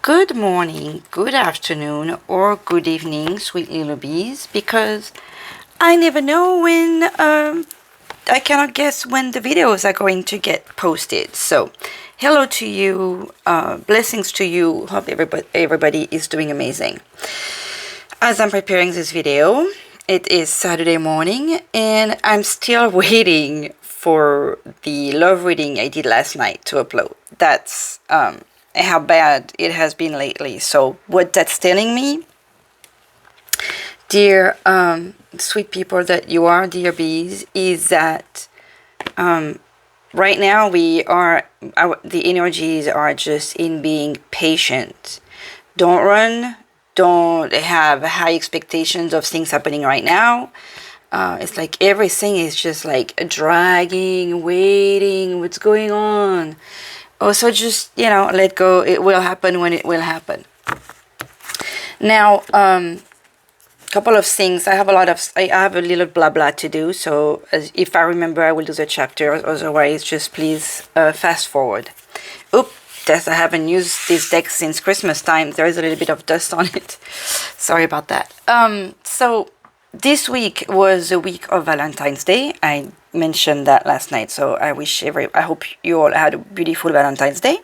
good morning, good afternoon, or good evening, sweet little bees, because I never know when, I cannot guess when the videos are going to get posted. So, hello to you, blessings to you, hope everybody is doing amazing. As I'm preparing this video, it is Saturday morning, and I'm still waiting for the love reading I did last night to upload. That's, how bad it has been lately. So what that's telling me, dear sweet people that you are, dear bees, is that right now the energies are just in being patient. Don't run, don't have high expectations of things happening right now. It's like everything is just like dragging, waiting, what's going on. Also, just, let go. It will happen when it will happen. Now, couple of things. I have a little blah blah to do. So if I remember, I will do the chapter. Otherwise, just please fast forward. Oops, I haven't used this deck since Christmas time. There is a little bit of dust on it. Sorry about that. So this week was a week of Valentine's Day. I mentioned that last night, so I hope you all had a beautiful Valentine's Day.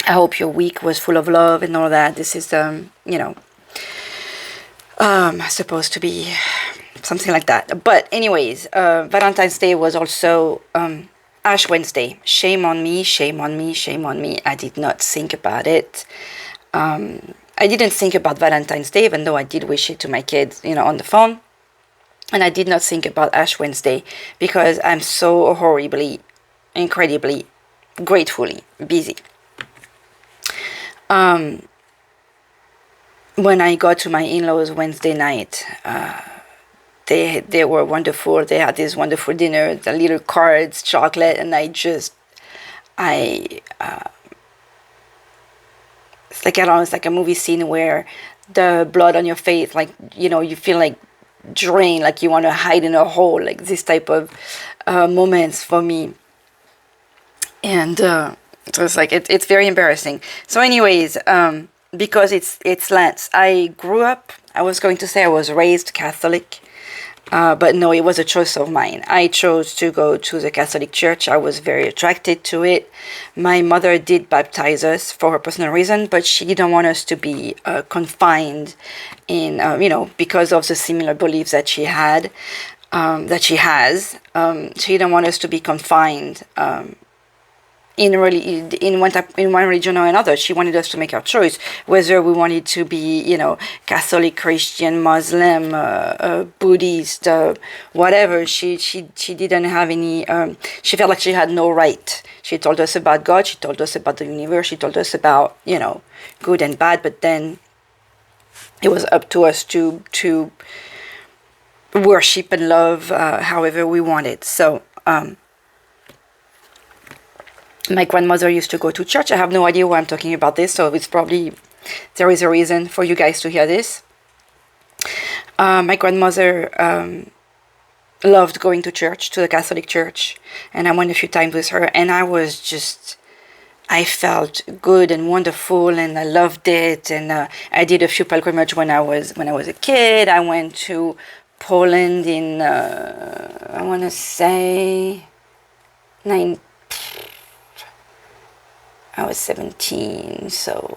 I hope your week was full of love and all that. This is supposed to be something like that. But anyways, Valentine's Day was also Ash Wednesday. Shame on me, shame on me, shame on me. I did not think about it. I didn't think about Valentine's Day, even though I did wish it to my kids, on the phone. And I did not think about Ash Wednesday because I'm so horribly, incredibly, gratefully busy. When I got to my in-laws Wednesday night, they were wonderful. They had this wonderful dinner, the little cards, chocolate, and it's like, I don't know, it's like a movie scene where the blood on your face, like, you feel like drained, like you want to hide in a hole, like this type of moments for me. And so it's like, it's very embarrassing. So anyways, because it's Lent, I was going to say I was raised Catholic, but no, it was a choice of mine. I chose to go to the Catholic Church. I was very attracted to it. My mother did baptize us for her personal reason, but she didn't want us to be confined in, because of the similar beliefs that she had, that she has. She didn't want us to be confined in one religion or another. She wanted us to make our choice, whether we wanted to be, Catholic, Christian, Muslim, Buddhist, whatever. She didn't have any. She felt like she had no right. She told us about God. She told us about the universe. She told us about, good and bad. But then it was up to us to worship and love however we wanted. So. My grandmother used to go to church. I have no idea why I'm talking about this, so there is a reason for you guys to hear this. My grandmother loved going to church, to the Catholic Church, and I went a few times with her, and I felt good and wonderful, and I loved it, and I did a few pilgrimages when I was a kid. I went to Poland in, I want to say, I was 17, so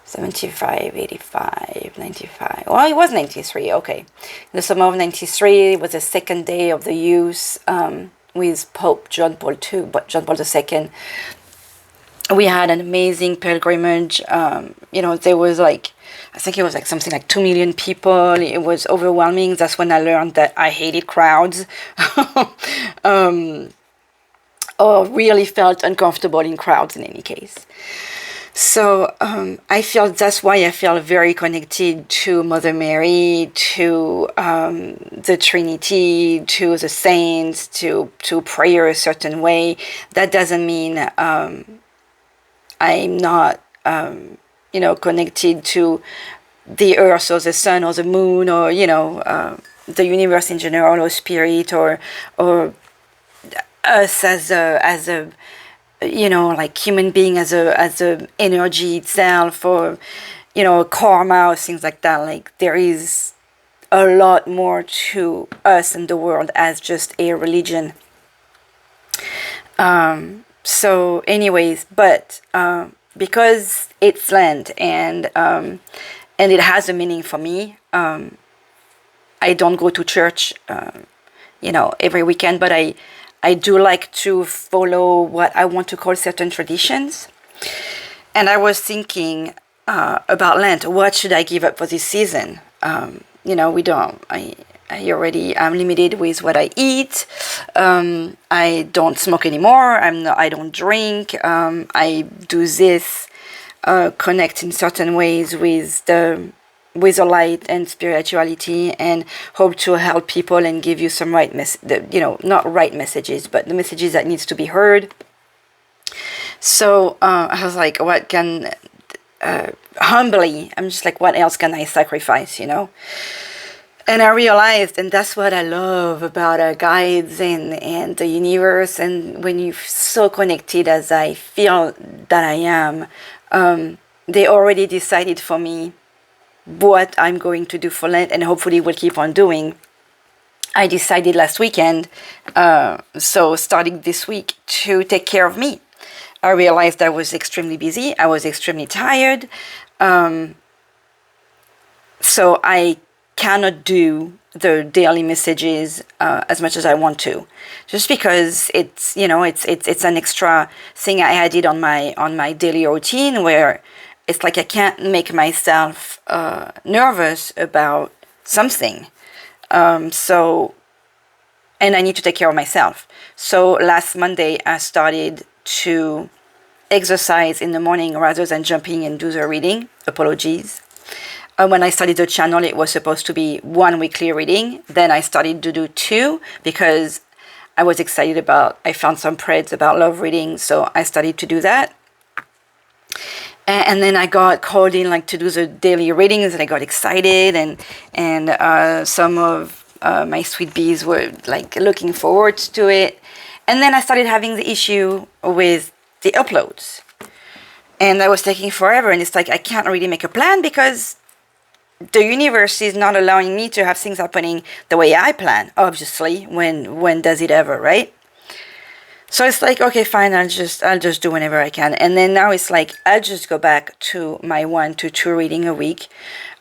75, 85, 95. Well, it was 93, okay. The summer of 93 was the second day of the youth with Pope John Paul II. We had an amazing pilgrimage. There was I think it was something like 2 million people. It was overwhelming. That's when I learned that I hated crowds. Or really felt uncomfortable in crowds in any case. So that's why I feel very connected to Mother Mary, to the Trinity, to the saints, to prayer a certain way. That doesn't mean I'm not, connected to the earth or the sun or the moon or, the universe in general, or spirit, or us as a like human being as a energy itself, or karma or things like that. Like there is a lot more to us in the world as just a religion. So anyways, but because it's Lent, and it has a meaning for me, I don't go to church every weekend, but I do like to follow what I want to call certain traditions. And I was thinking about Lent. What should I give up for this season? I'm limited with what I eat. I don't smoke anymore. I don't drink. I do this, connect in certain ways with the light and spirituality, and hope to help people and give you some not right messages, but the messages that needs to be heard. So I was like, what can humbly, I'm just like, what else can I sacrifice, And I realized, and that's what I love about our guides and the universe, and when you're so connected as I feel that I am, they already decided for me what I'm going to do for Lent, and hopefully will keep on doing. I decided last weekend, so starting this week, to take care of me. I realized I was extremely busy. I was extremely tired. So I cannot do the daily messages as much as I want to, just because it's an extra thing I added on my daily routine, where it's like I can't make myself nervous about something. So, and I need to take care of myself. So last Monday I started to exercise in the morning rather than jumping and do the reading. Apologies. When I started the channel, it was supposed to be 1 weekly reading. Then I started to do 2 because I was excited I found some threads about love reading, so I started to do that. And then I got called in to do the daily readings, and I got excited, and some of my sweet bees were looking forward to it. And then I started having the issue with the uploads, and that was taking forever. And it's like I can't really make a plan because the universe is not allowing me to have things happening the way I plan. Obviously, when does it ever, right? So it's like, okay, fine, I'll just do whenever I can. And then now it's like, I'll just go back to my 1 to 2 reading a week.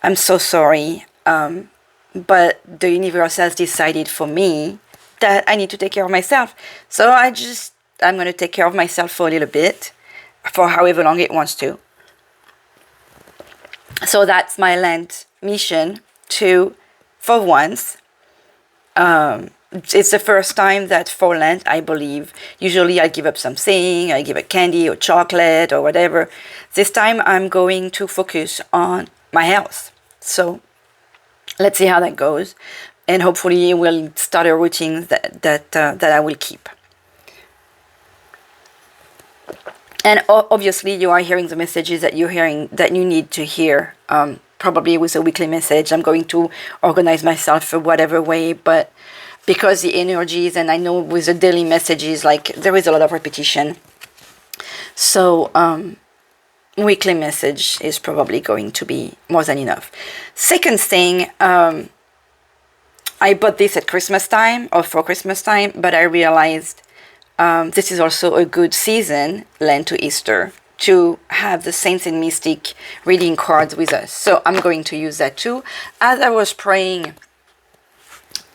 I'm so sorry, but the universe has decided for me that I need to take care of myself. So I'm going to take care of myself for a little bit, for however long it wants to. So that's my Lent mission, for once. It's the first time that for Lent, I believe, usually I give up something, I give up candy or chocolate or whatever. This time I'm going to focus on my health. So let's see how that goes. And hopefully we'll start a routine that I will keep. And obviously you are hearing the messages that you're hearing, that you need to hear. Probably with a weekly message. I'm going to organize myself for whatever way, but because the energies, and I know with the daily messages, there is a lot of repetition. So weekly message is probably going to be more than enough. Second thing, I bought this at Christmas time, or for Christmas time, but I realized this is also a good season, Lent to Easter, to have the Saints and Mystic reading cards with us. So I'm going to use that too. As I was praying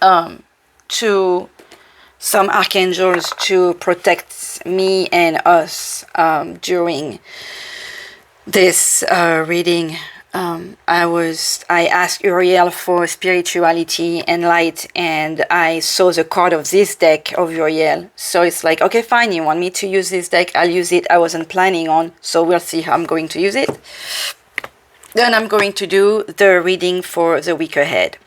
to some archangels to protect me and us during this reading, I asked Uriel for spirituality and light, and I saw the card of this deck of Uriel. So it's like, okay, fine, you want me to use this deck, I'll use it. I wasn't planning on, so we'll see how I'm going to use it. Then I'm going to do the reading for the week ahead.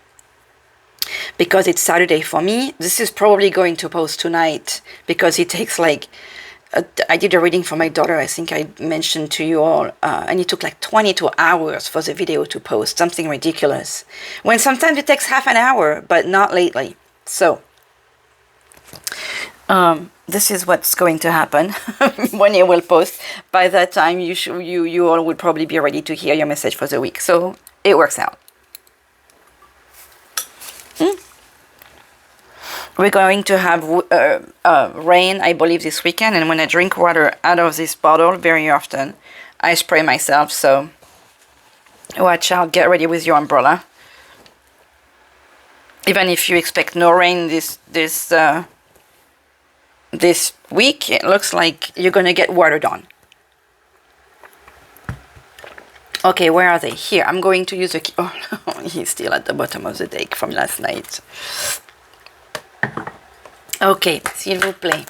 Because it's Saturday for me, this is probably going to post tonight, because it takes I did a reading for my daughter, I think I mentioned to you all, and it took 22 hours for the video to post, something ridiculous. When sometimes it takes half an hour, but not lately. So, This is what's going to happen when you will post. By that time, you all will probably be ready to hear your message for the week. So it works out. We're going to have rain, I believe, this weekend. And when I drink water out of this bottle very often, I spray myself. So watch out. Get ready with your umbrella. Even if you expect no rain this week, it looks like you're going to get watered on. Okay, where are they? Here, I'm going to use a key. Oh, he's still at the bottom of the deck from last night. Okay, s'il vous plaît.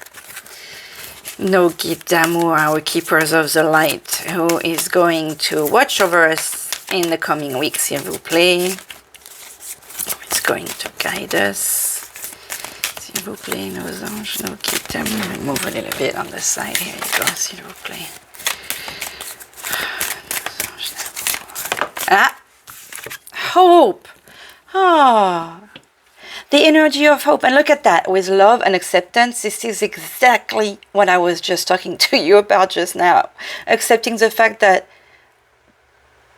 Nos guides d'amour, our keepers of the light, who is going to watch over us in the coming weeks, s'il vous plaît. It's going to guide us. S'il vous plaît, nos anges, nos guides d'amour. Move a little bit on the side. Here you go, s'il vous plaît. Ah! Hope! Ah! The energy of hope. And look at that. With love and acceptance, this is exactly what I was just talking to you about just now. Accepting the fact that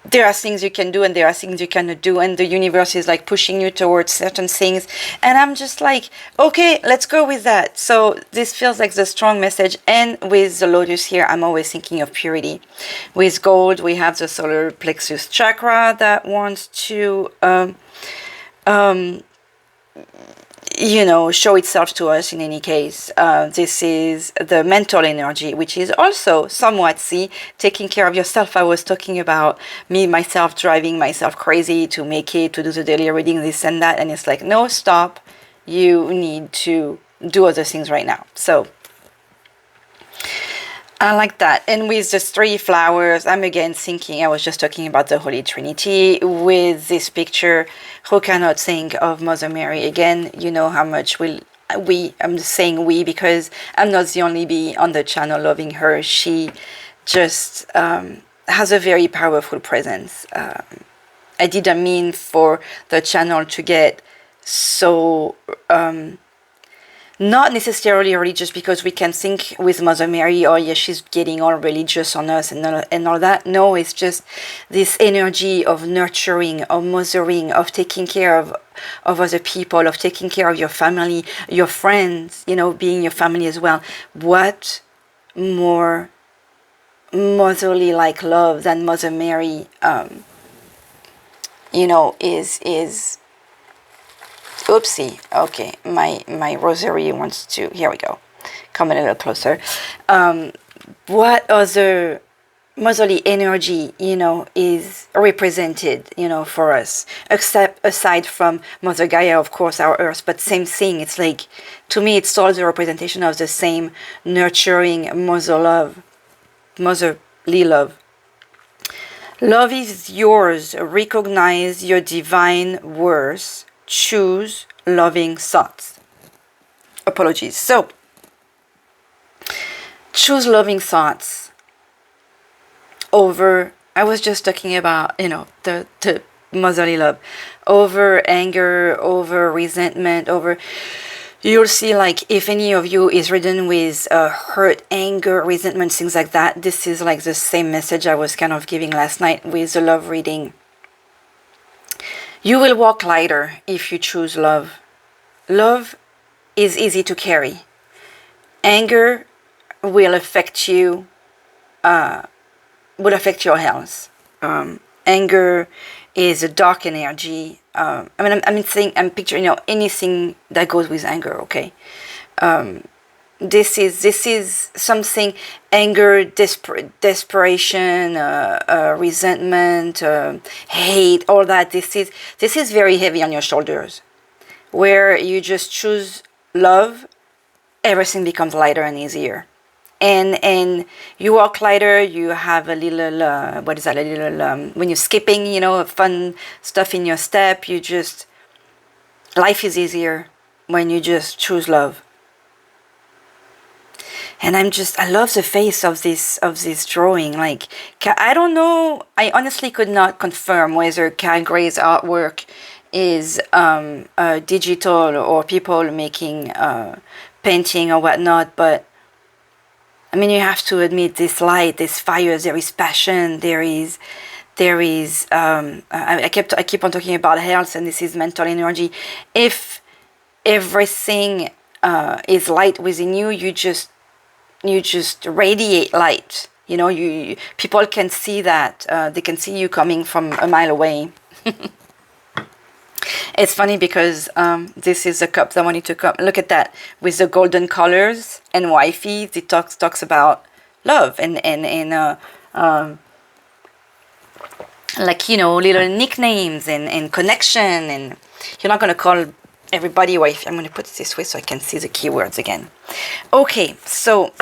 there are things you can do and there are things you cannot do, and the universe is like pushing you towards certain things. And I'm just like, okay, let's go with that. So this feels like the strong message. And with the lotus here, I'm always thinking of purity. With gold, we have the solar plexus chakra that wants to show itself to us in any case. This is the mental energy, which is also somewhat, taking care of yourself. I was talking about myself driving myself crazy to make it, to do the daily reading, this and that. And it's like, no, stop. You need to do other things right now. So I like that. And with the 3 flowers, I'm again thinking, I was just talking about the Holy Trinity. With this picture, who cannot think of Mother Mary? Again, you know how much I'm saying we because I'm not the only bee on the channel loving her. She just has a very powerful presence. I didn't mean for the channel to get so... not necessarily religious because we can think with Mother Mary, oh yeah, she's getting all religious on us and all that. No, it's just this energy of nurturing, of mothering, of taking care of other people, of taking care of your family, your friends, being your family as well. What more motherly like love than Mother Mary, is oopsie. Okay, my rosary wants to, here we go, come a little closer. What other motherly energy, is represented, for us, except aside from Mother Gaia, of course, our earth, but same thing. It's like, to me, it's all the representation of the same nurturing motherly love. Love is yours. Recognize your divine worth. Choose loving thoughts. Apologies. So, choose loving thoughts over, I was just talking about, the motherly love, over anger, over resentment, over, you'll see, like, if any of you is ridden with hurt, anger, resentment, things like that, this is like the same message I was kind of giving last night with the love reading. You will walk lighter if you choose love. Love is easy to carry. Anger will affect you, will affect your health. Anger is a dark energy. I'm picturing, anything that goes with anger, okay? This is something, anger, desperation, resentment, hate, all that. This is very heavy on your shoulders. Where you just choose love, everything becomes lighter and easier. And you walk lighter, you have a little, when you're skipping, fun stuff in your step, life is easier when you just choose love. And I love the face of this drawing. Like, I don't know, I honestly could not confirm whether Cal Gray's artwork is digital or people making painting or whatnot, but I mean, you have to admit, this light, this fire, there is passion, there is I keep on talking about health, and this is mental energy. If everything is light within you, you just radiate light. You know, people can see that. They can see you coming from a mile away. It's funny because this is the cup that I wanted to come. Look at that, with the golden colors and wifey. It talks about love and like, you know, little nicknames and connection. And you're not going to call everybody wifey. I'm going to put it this way so I can see the keywords again. Okay, so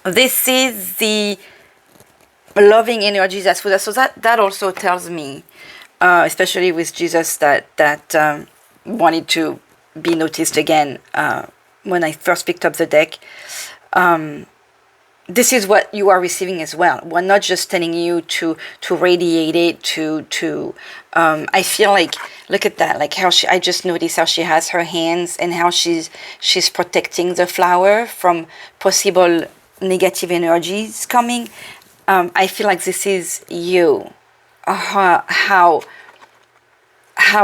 this is the loving energy that's with us. So that also tells me, especially with Jesus, that wanted to be noticed again when I first picked up the deck. This is what you are receiving as well. We're not just telling you to radiate it, I feel like, look at that, like how I just noticed how she has her hands and how she's protecting the flower from possible negative energies coming. I feel like this is you. How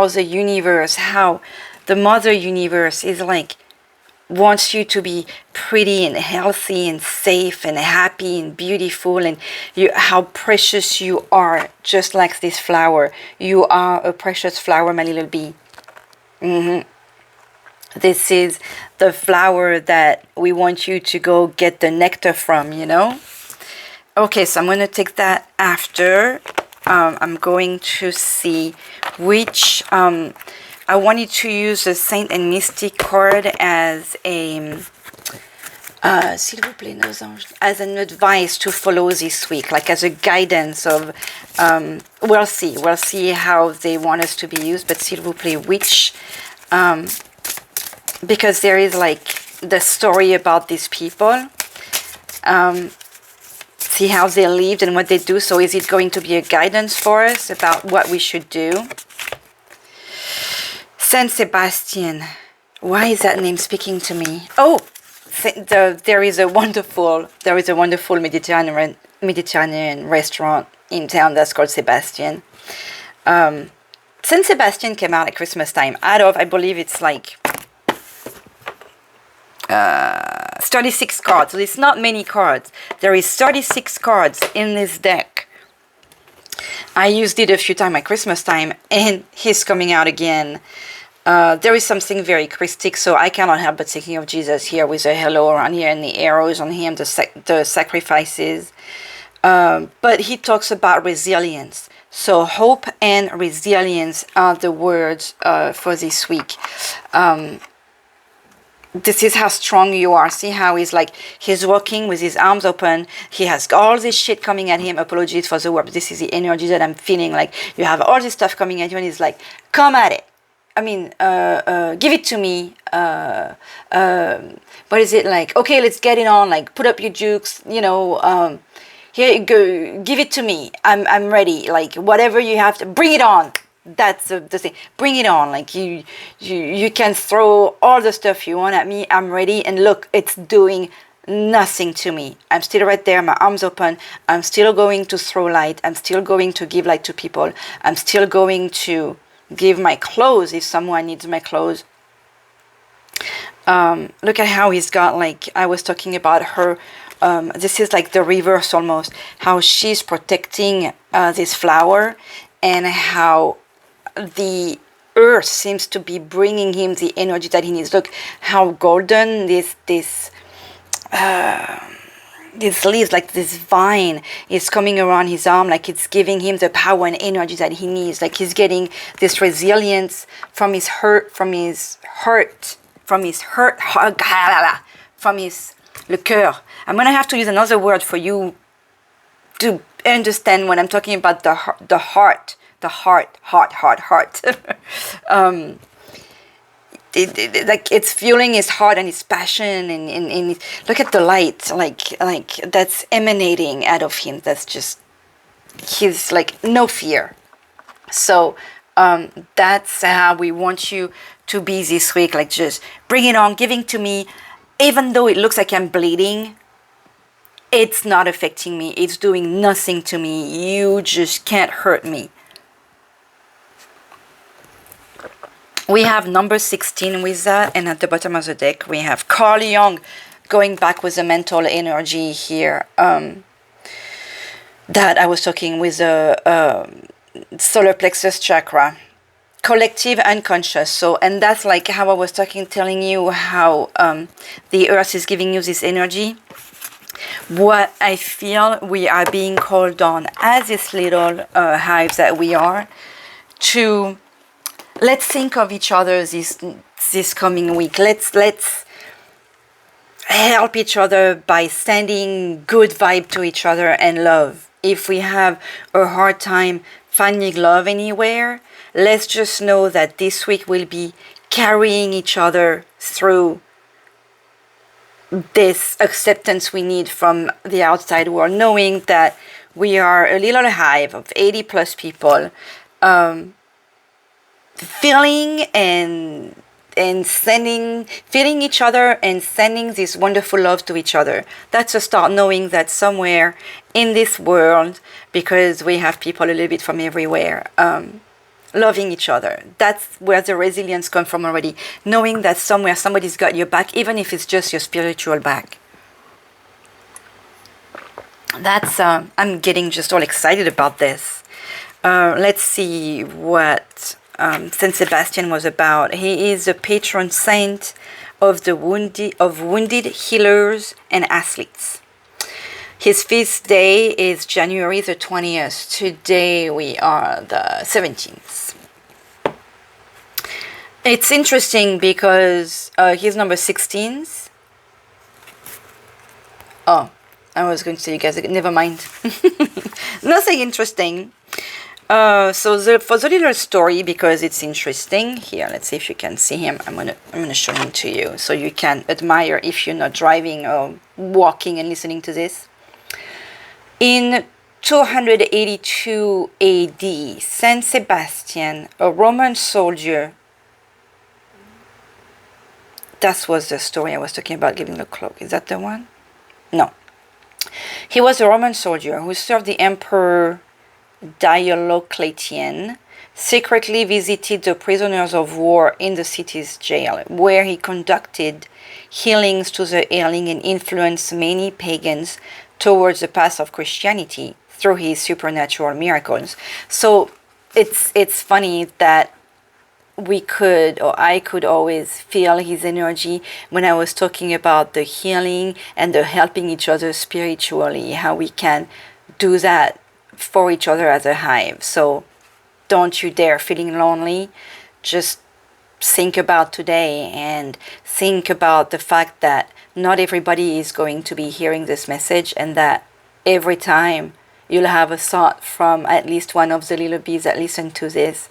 the universe, how the mother universe is like, wants you to be pretty and healthy and safe and happy and beautiful, and how precious you are, just like this flower. You are a precious flower, my little bee. This is the flower that we want you to go get the nectar from, you know. Okay, so I'm going to take that after. I'm going to see which I wanted to use the Saint and Mystic card as a s'il vous plaît, nos anges, as an advice to follow this week, like as a guidance of we'll see how they want us to be used, but s'il vous plaît, which because there is like the story about these people, see how they lived and what they do. So is it going to be a guidance for us about what we should do? Saint Sebastian, why is that name speaking to me? Oh, there is a wonderful Mediterranean restaurant in town that's called Sebastian. Saint Sebastian came out at Christmas time. Out of, I believe it's like 36 cards. So it's not many cards. There is 36 cards in this deck. I used it a few times at Christmas time, and he's coming out again. There is something very Christic, so I cannot help but thinking of Jesus here with a halo around here and the arrows on him, the sacrifices. But he talks about resilience. So hope and resilience are the words for this week. This is how strong you are. See how he's walking with his arms open. He has all this shit coming at him. Apologies for the word, but this is the energy that I'm feeling. Like, you have all this stuff coming at you, and he's like, come at it. I mean, give it to me. What is it like? Okay, let's get it on. Like, put up your jukes. You know, here you go. Give it to me. I'm ready. Like, whatever you have to, bring it on. That's the thing. Bring it on. Like, you can throw all the stuff you want at me. I'm ready. And look, it's doing nothing to me. I'm still right there, my arms open. I'm still going to throw light. I'm still going to give light to people. I'm still going to give my clothes if someone needs my clothes. Look at how he's got, like, I was talking about her. This is like the reverse almost. How she's protecting this flower, and how the earth seems to be bringing him the energy that he needs. Look how golden this leaves, like this vine is coming around his arm, like it's giving him the power and energy that he needs. Like, he's getting this resilience from his le cœur. I'm gonna have to use another word for you to understand when I'm talking about the heart. Like, it's fueling his heart and his passion, and look at the light, like that's emanating out of him. That's just, he's like, no fear. So that's how we want you to be this week. Like, just bring it on, giving to me. Even though it looks like I'm bleeding, it's not affecting me. It's doing nothing to me. You just can't hurt me. We have number 16 with that, and at the bottom of the deck we have Carl Jung going back with the mental energy here that I was talking with the solar plexus chakra, collective unconscious. So, and that's like how I was telling you how the earth is giving you this energy. What I feel we are being called on as this little hives that we are to. Let's think of each other this coming week. Let's help each other by sending good vibe to each other and love. If we have a hard time finding love anywhere, let's just know that this week we'll be carrying each other through this acceptance we need from the outside world, knowing that we are a little hive of 80 plus people, feeling feeling each other and sending this wonderful love to each other. That's a start, knowing that somewhere in this world, because we have people a little bit from everywhere, loving each other. That's where the resilience comes from already. Knowing that somewhere somebody's got your back, even if it's just your spiritual back. That's I'm getting just all excited about this. Let's see what Saint Sebastian was about. He is the patron saint of the wounded healers and athletes. His feast day is January the 20th. Today we are the 17th. It's interesting because he's number 16. Oh, I was going to say you guys, never mind. Nothing interesting. For the little story, because it's interesting, here, let's see if you can see him. I'm gonna show him to you so you can admire if you're not driving or walking and listening to this. In 282 AD, Saint Sebastian, a Roman soldier. That was the story I was talking about, giving the cloak. Is that the one? No. He was a Roman soldier who served the Emperor Diocletian, secretly visited the prisoners of war in the city's jail, where he conducted healings to the ailing and influenced many pagans towards the path of Christianity through his supernatural miracles. So it's funny that I could always feel his energy when I was talking about the healing and the helping each other spiritually, how we can do that for each other as a hive. So don't you dare feeling lonely. Just think about today and think about the fact that not everybody is going to be hearing this message, and that every time you'll have a thought from at least one of the little bees that listen to this,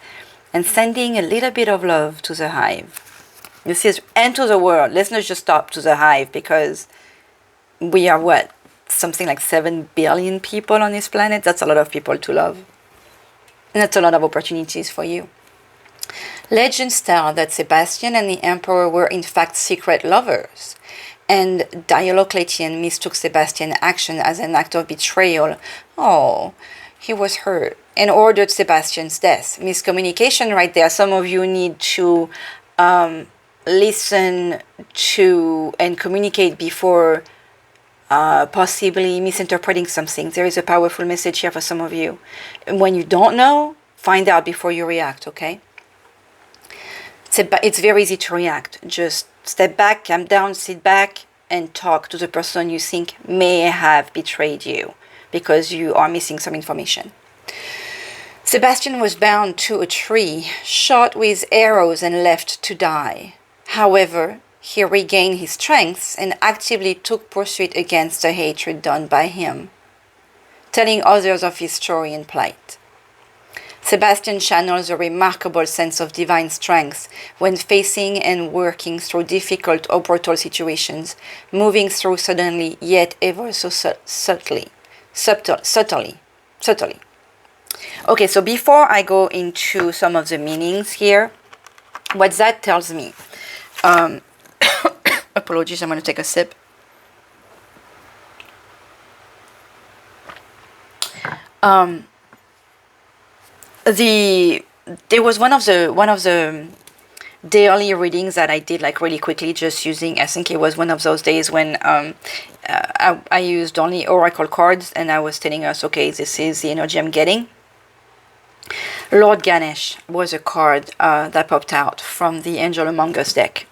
and sending a little bit of love to the hive. This is, and to the world. Let's not just stop to the hive, because we are what? Something like 7 billion people on this planet. That's a lot of people to love. And that's a lot of opportunities for you. Legends tell that Sebastian and the emperor were in fact secret lovers, and Diocletian mistook Sebastian's action as an act of betrayal. Oh, he was hurt, and ordered Sebastian's death. Miscommunication right there. Some of you need to listen to and communicate before possibly misinterpreting something. There is a powerful message here for some of you. And when you don't know, find out before you react, okay? It's very easy to react. Just step back, calm down, sit back, and talk to the person you think may have betrayed you, because you are missing some information. Sebastian was bound to a tree, shot with arrows, and left to die. However, he regained his strength and actively took pursuit against the hatred done by him, telling others of his story and plight. Sebastian channels a remarkable sense of divine strength when facing and working through difficult or brutal situations, moving through suddenly yet ever so subtly. Okay, so before I go into some of the meanings here, what that tells me, apologies, I'm going to take a sip. There was one of the daily readings that I did like really quickly, just using, I think it was one of those days when I used only oracle cards, and I was telling us, okay, this is the energy I'm getting. Lord Ganesh was a card that popped out from the Angel Among Us deck.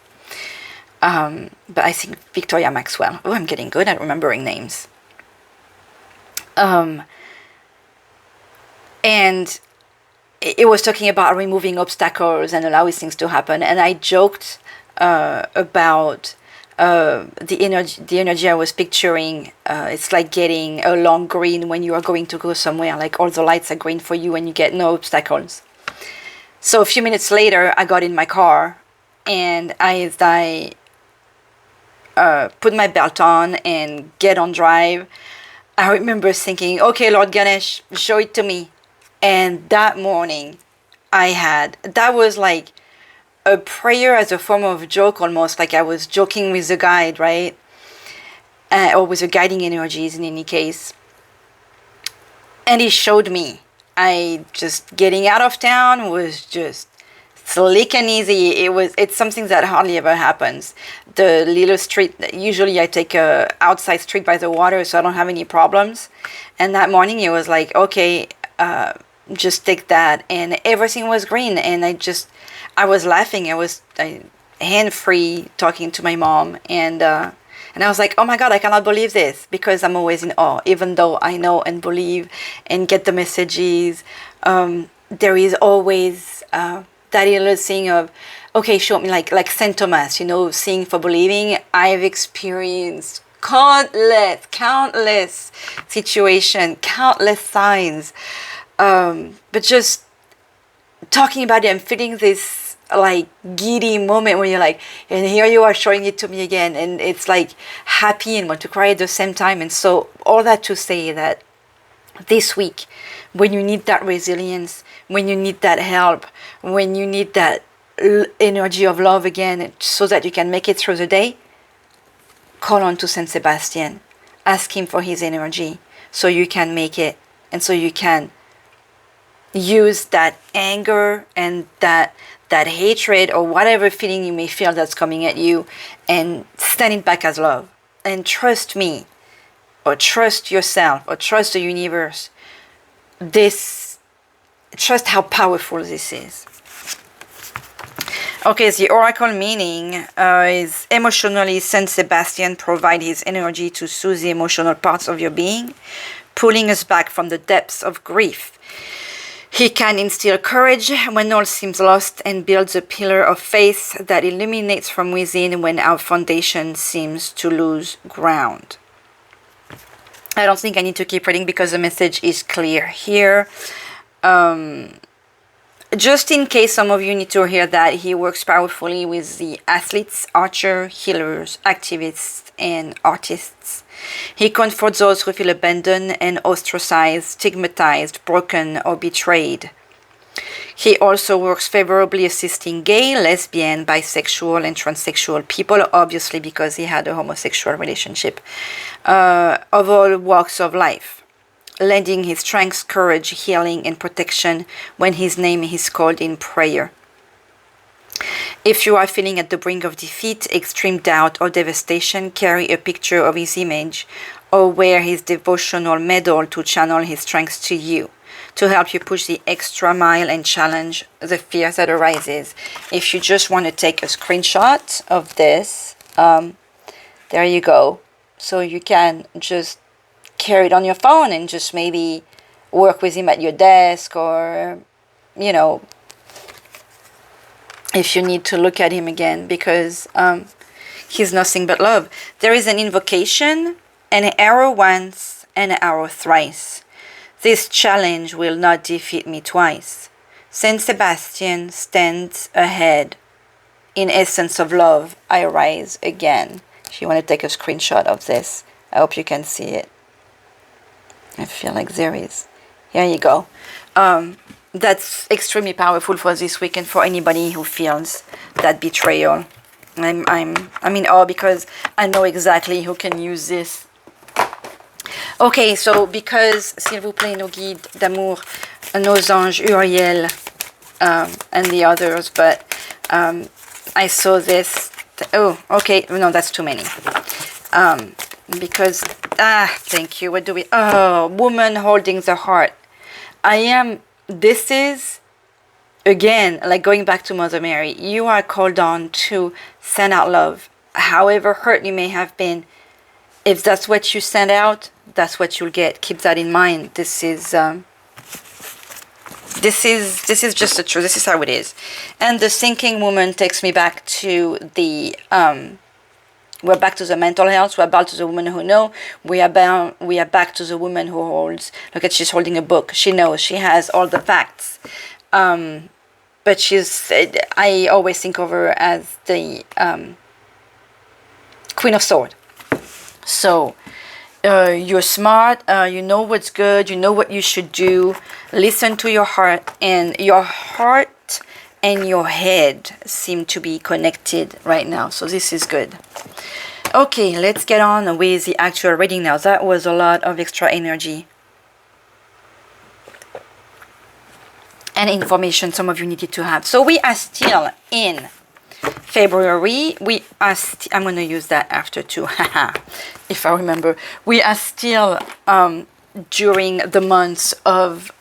But I think Victoria Maxwell. Oh, I'm getting good at remembering names. And it was talking about removing obstacles and allowing things to happen. And I joked about the energy I was picturing. It's like getting a long green when you are going to go somewhere. Like all the lights are green for you and you get no obstacles. So a few minutes later, I got in my car, and as I put my belt on and get on drive, I remember thinking, okay, Lord Ganesh, show it to me. And that morning, that was like a prayer as a form of joke, almost like I was joking with the guide, right? Or with the guiding energies in any case. And he showed me. Just getting out of town was just slick and easy. It's something that hardly ever happens. The little street, usually I take a outside street by the water, so I don't have any problems. And that morning it was like, okay, just take that, and everything was green. And I was laughing. I was hand free talking to my mom, and I was like, oh my God, I cannot believe this, because I'm always in awe, even though I know and believe and get the messages. There is always that little thing of, okay, show me, like Saint Thomas, seeing for believing. I've experienced countless situations, countless signs. But just talking about it, I'm feeling this like giddy moment when you're like, and here you are showing it to me again, and it's like happy and want to cry at the same time. And so all that to say that this week, when you need that resilience, when you need that help, when you need that energy of love again, so that you can make it through the day, call on to Saint Sebastian. Ask him for his energy so you can make it, and so you can use that anger and that hatred or whatever feeling you may feel that's coming at you, and stand it back as love. And trust me, or trust yourself, or trust the universe. Trust how powerful this is. Okay, the oracle meaning is emotionally, Saint Sebastian provides his energy to soothe the emotional parts of your being, pulling us back from the depths of grief. He can instill courage when all seems lost, and builds a pillar of faith that illuminates from within when our foundation seems to lose ground. I don't think I need to keep reading because the message is clear here. Just in case some of you need to hear that, he works powerfully with the athletes, archers, healers, activists, and artists. He comforts those who feel abandoned and ostracized, stigmatized, broken, or betrayed. He also works favorably assisting gay, lesbian, bisexual, and transsexual people, obviously because he had a homosexual relationship, of all walks of life, lending his strength, courage, healing, and protection when his name is called in prayer. If you are feeling at the brink of defeat, extreme doubt, or devastation, carry a picture of his image or wear his devotional medal to channel his strength to you, to help you push the extra mile and challenge the fear that arises. If you just want to take a screenshot of this, there you go. So you can just carry it on your phone and just maybe work with him at your desk, or, if you need to look at him again, because he's nothing but love. There is an invocation: an arrow once, an arrow thrice. This challenge will not defeat me twice. Saint Sebastian stands ahead. In essence of love, I rise again. If you want to take a screenshot of this, I hope you can see it. I feel like there is. Here you go. that's extremely powerful for this week and for anybody who feels that betrayal. I'm in awe because I know exactly who can use this. Okay, so because s'il vous plaît, nos guides d'amour, nos anges, Uriel, and the others, but I saw this. Oh, okay, no, that's too many. Because thank you. What do we? Oh, woman holding the heart. This is, again, like going back to Mother Mary, you are called on to send out love. However hurt you may have been, if that's what you send out, that's what you'll get. Keep that in mind. This is just the truth. This is how it is. And the sinking woman takes me back to the we're back to the mental health. We're back to the woman who know. We are back to the woman who holds. Look at, she's holding a book. She knows. She has all the facts. But I always think of her as the Queen of Swords. So you're smart. You know what's good. You know what you should do. Listen to your heart, and your heart and your head seem to be connected right now. So this is good. Okay, let's get on with the actual reading now. That was a lot of extra energy and information some of you needed to have. So we are still in February. I'm going to use that after too, if I remember. We are still during the months of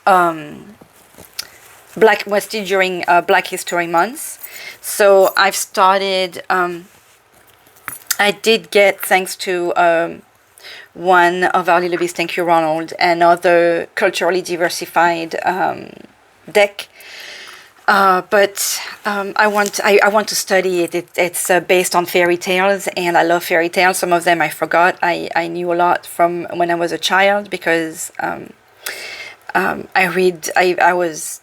we're still during Black History Months. So I've started, I did get, thanks to one of our little bees, thank you Ronald, another culturally diversified deck. But I want to study it. It's based on fairy tales, and I love fairy tales. Some of them I forgot. I knew a lot from when I was a child because I was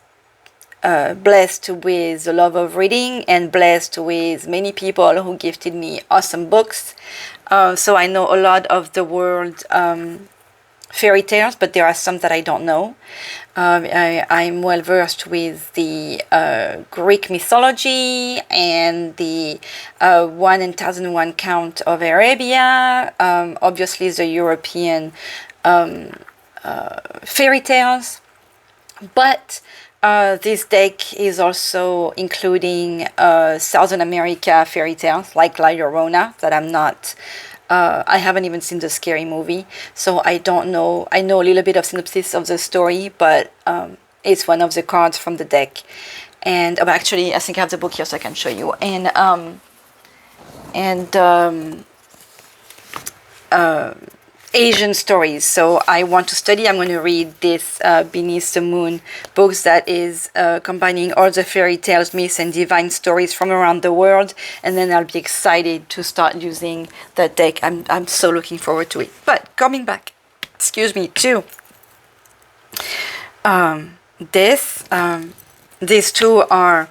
blessed with the love of reading and blessed with many people who gifted me awesome books. So I know a lot of the world fairy tales, but there are some that I don't know. I'm well versed with the Greek mythology and the 1001 Count of Arabia, obviously the European fairy tales, but this deck is also including Southern America fairy tales like La Llorona that I'm not I haven't even seen the scary movie, so I don't know. I know a little bit of synopsis of the story, but it's one of the cards from the deck. And actually, I think I have the book here so I can show you. And Asian stories. So I want to study. I'm going to read this Beneath the Moon books that is combining all the fairy tales, myths, and divine stories from around the world. And then I'll be excited to start using the deck. I'm so looking forward to it. But coming back, excuse me, to these two are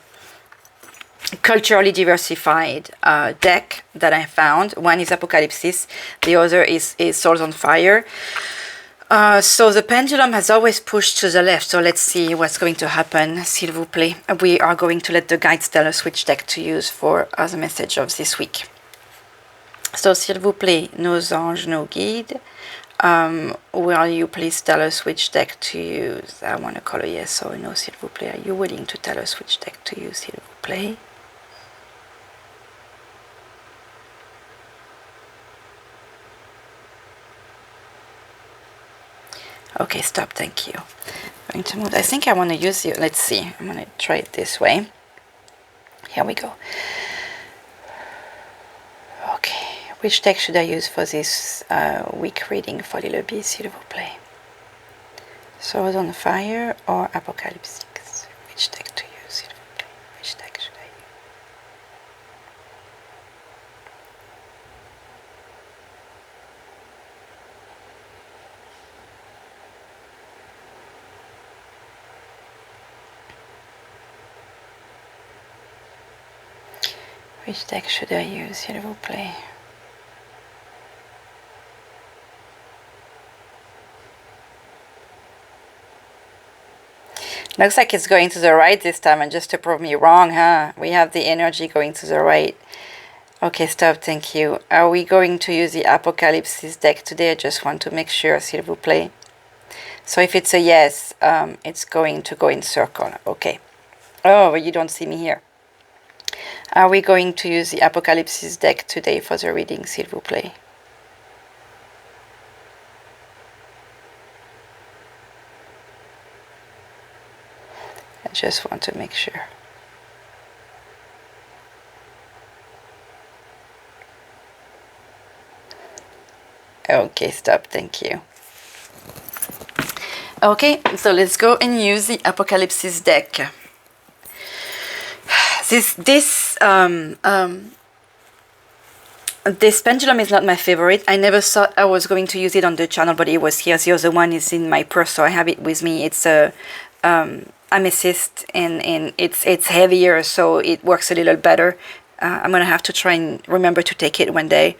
culturally diversified deck that I found. One is Apokalypsis, the other is Souls on Fire. So the pendulum has always pushed to the left, so let's see what's going to happen. S'il vous plaît. We are going to let the guides tell us which deck to use for the message of this week. So s'il vous plaît, nos anges, nos guides, will you please tell us which deck to use? I want to call a yes or no, s'il vous plaît. Are you willing to tell us which deck to use, s'il vous plaît? Okay, stop, thank you. I'm going to move. I think I want to use you. Let's see. I'm going to try it this way. Here we go. Okay, which deck should I use for this week reading for Little Bee, s'il vous plaît? Swords on Fire or Apokalypsis? Which deck to use, s'il vous plaît? Which deck should I use? Which deck should I use, s'il vous plaît? Looks like it's going to the right this time, and just to prove me wrong, huh? We have the energy going to the right. Okay, stop, thank you. Are we going to use the Apokalypsis deck today? I just want to make sure, s'il vous plaît. So if it's a yes, it's going to go in circle. Okay. Oh, you don't see me here. Are we going to use the Apokalypsis deck today for the reading, s'il vous plaît? I just want to make sure. Okay, stop, thank you. Okay, so let's go and use the Apokalypsis deck. This pendulum is not my favorite. I never thought I was going to use it on the channel, but it was here. The other one is in my purse, so I have it with me. It's a amethyst, and it's heavier, so it works a little better. I'm gonna have to try and remember to take it one day.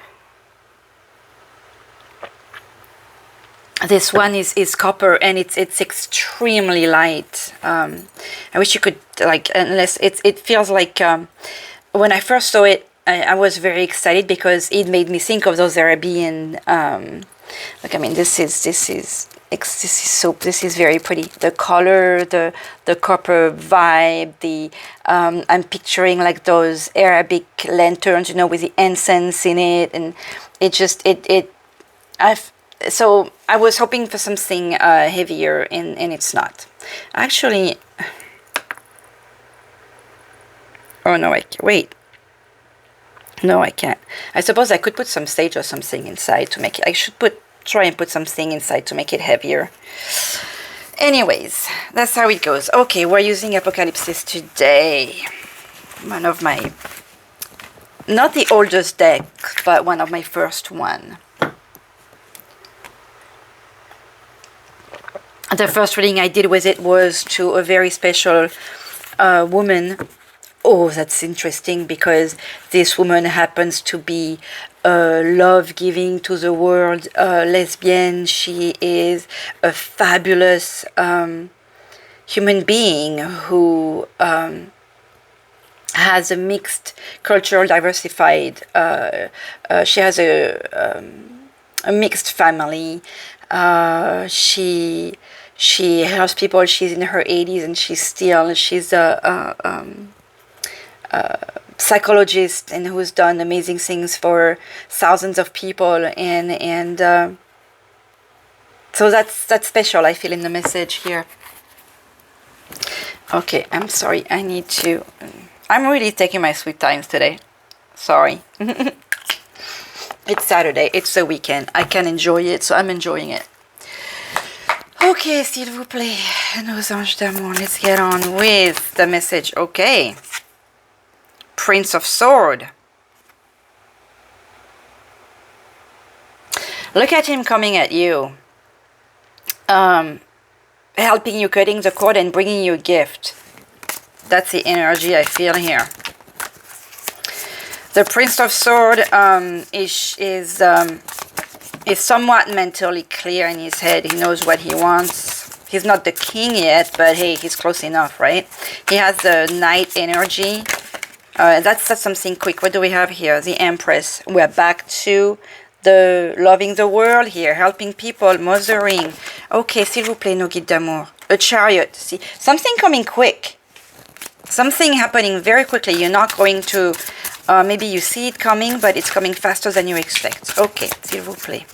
This one is copper, and it's extremely light. I wish you could, like, unless it feels like when I first saw it, I was very excited because it made me think of those Arabian. Like, I mean, this is very pretty. The color, the copper vibe. I'm picturing like those Arabic lanterns, you know, with the incense in it, and So I was hoping for something heavier, and it's not. Actually, oh no, wait. No, I can't. I suppose I could put some sage or something inside to make it. I should try and put something inside to make it heavier. Anyways, that's how it goes. Okay, we're using Apokalypsis today. One of my, not the oldest deck, but one of my first one. The first reading I did with it was to a very special woman. Oh, that's interesting, because this woman happens to be love giving to the world, lesbian. She is a fabulous human being who has a mixed cultural diversified. She has a mixed family. She helps people. She's in her 80s, and she's a psychologist, and who's done amazing things for thousands of people, and so that's special, I feel, in the message here. Okay, I'm sorry, I'm really taking my sweet times today. Sorry. It's Saturday, it's the weekend, I can enjoy it, so I'm enjoying it. Okay, s'il vous plaît, nos anges d'amour, let's get on with the message. Okay. Prince of Sword. Look at him coming at you. Helping you, cutting the cord and bringing you a gift. That's the energy I feel here. The Prince of Sword is somewhat mentally clear in his head. He knows what he wants. He's not the king yet, but hey, he's close enough, right? He has the knight energy. That's something quick. What do we have here? The Empress. We're back to the loving the world here, helping people, mothering. Okay, s'il vous plaît, nos guides d'amour. A Chariot. See, something coming quick. Something happening very quickly. You're not going to, maybe you see it coming, but it's coming faster than you expect. Okay, s'il vous plaît.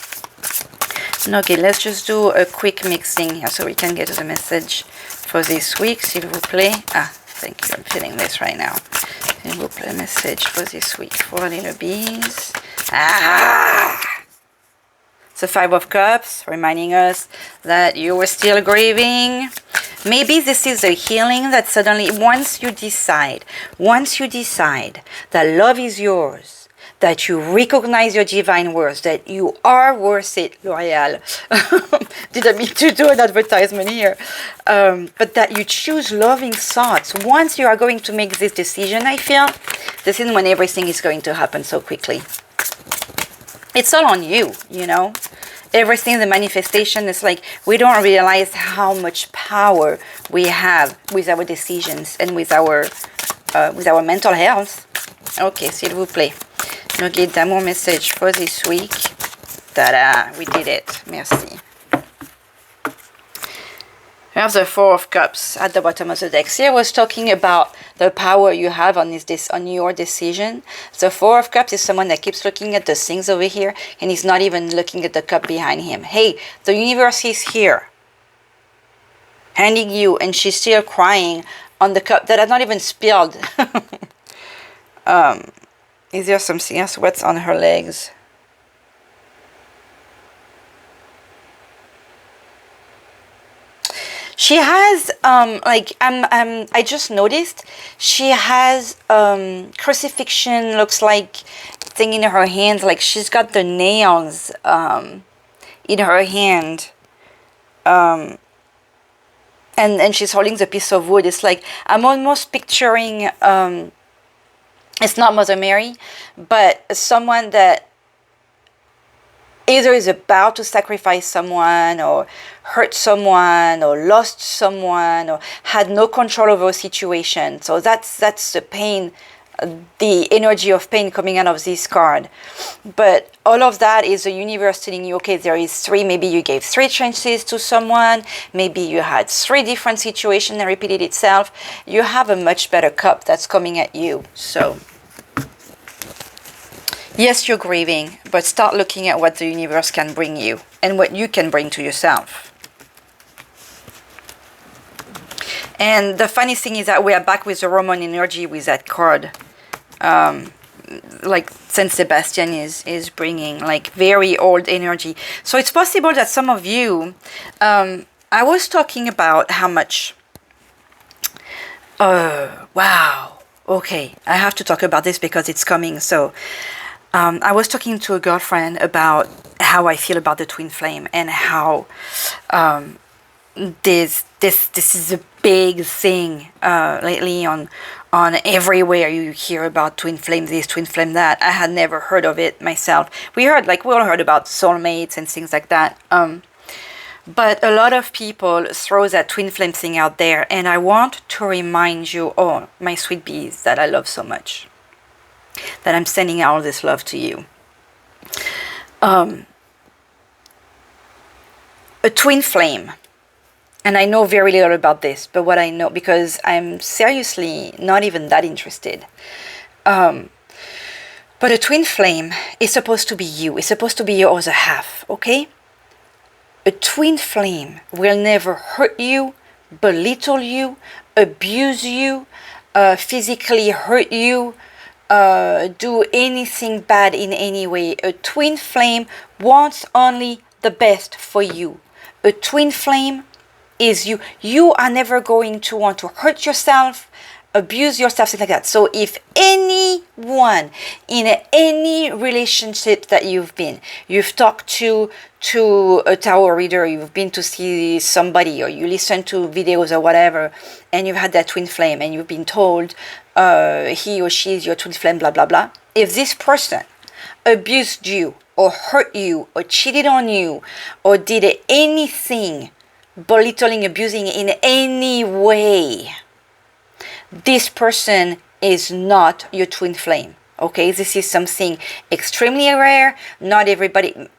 Okay, let's just do a quick mixing here so we can get to the message for this week, s'il vous plaît. Ah, thank you, I'm feeling this right now. S'il vous plaît, message for this week. 4 little bees. Ah! The Five of Cups, reminding us that you were still grieving. Maybe this is a healing that suddenly, once you decide that love is yours, that you recognize your divine worth, that you are worth it, L'Oréal. Didn't mean to do an advertisement here. But that you choose loving thoughts. Once you are going to make this decision, I feel, this is when everything is going to happen so quickly. It's all on you, you know. everything, the manifestation, is like we don't realize how much power we have with our decisions and with our mental health. Ok, s'il vous plaît. Nos guides d'amour message for this week. Ta-da! We did it. Merci. We have the Four of Cups at the bottom of the deck. Here I was talking about the power you have on your decision. The Four of Cups is someone that keeps looking at the things over here and he's not even looking at the cup behind him. Hey, the universe is here, handing you, and she's still crying on the cup that has not even spilled. Is there something else? What's on her legs? She has I just noticed she has crucifixion, looks like, thing in her hands, like she's got the nails in her hand, and she's holding the piece of wood. It's like I'm almost picturing it's not Mother Mary, but someone that either is about to sacrifice someone or hurt someone or lost someone or had no control over a situation. So that's the pain, the energy of pain coming out of this card. But all of that is the universe telling you, okay, there is three, maybe you gave three chances to someone, maybe you had three different situations that repeated itself. You have a much better cup that's coming at you. So yes, you're grieving, but start looking at what the universe can bring you and what you can bring to yourself. And the funny thing is that we are back with the Roman energy with that card. Like Saint Sebastian is bringing, like, very old energy. So it's possible that some of you, I was talking about how much, wow, okay, I have to talk about this because it's coming. So I was talking to a girlfriend about how I feel about the twin flame and how this is a big thing lately on everywhere. You hear about twin flame this, twin flame that. I had never heard of it myself. We all heard about soulmates and things like that. But a lot of people throw that twin flame thing out there, and I want to remind you, oh, my sweet bees, that I love so much, that I'm sending all this love to you. A twin flame, and I know very little about this, but what I know, because I'm seriously not even that interested. But a twin flame is supposed to be you. It's supposed to be your other half, okay? A twin flame will never hurt you, belittle you, abuse you, physically hurt you, do anything bad in any way. A twin flame wants only the best for you. A twin flame is you. You are never going to want to hurt yourself, abuse yourself, things like that. So if anyone in any relationship that you've talked to a tarot reader, you've been to see somebody, or you listen to videos or whatever, and you've had that twin flame and you've been told he or she is your twin flame, blah blah blah. If this person abused you or hurt you or cheated on you or did anything belittling, abusing in any way, this person is not your twin flame. Okay, this is something extremely rare. Not everybody.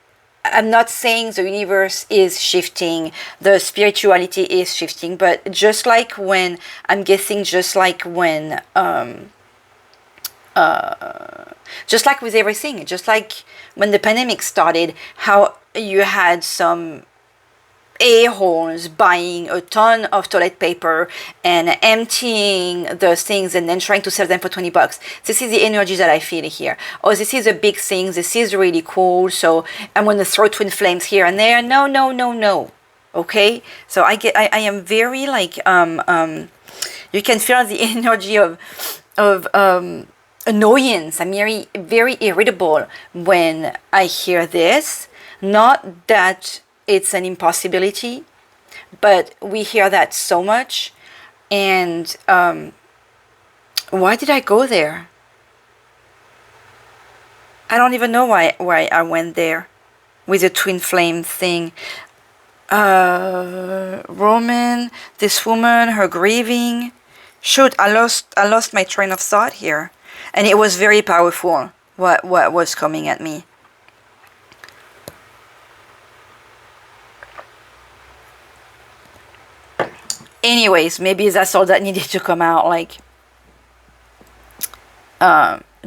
I'm not saying the universe is shifting, the spirituality is shifting, but just like when, I'm guessing, just like when, just like with everything, just like when the pandemic started, how you had some a-holes buying a ton of toilet paper and emptying the things and then trying to sell them for $20. This is the energy that I feel here. Oh, this is a big thing. This is really cool. So I'm going to throw twin flames here and there. No, no, no, no. Okay. So I am very like, you can feel the energy of annoyance. I'm very, very irritable when I hear this. Not that it's an impossibility, but we hear that so much. And why did I go there? I don't even know why I went there. with a twin flame thing. Roman, this woman, her grieving. Shoot, I lost my train of thought here, and it was very powerful. What was coming at me? Anyways, maybe that's all that needed to come out. Like,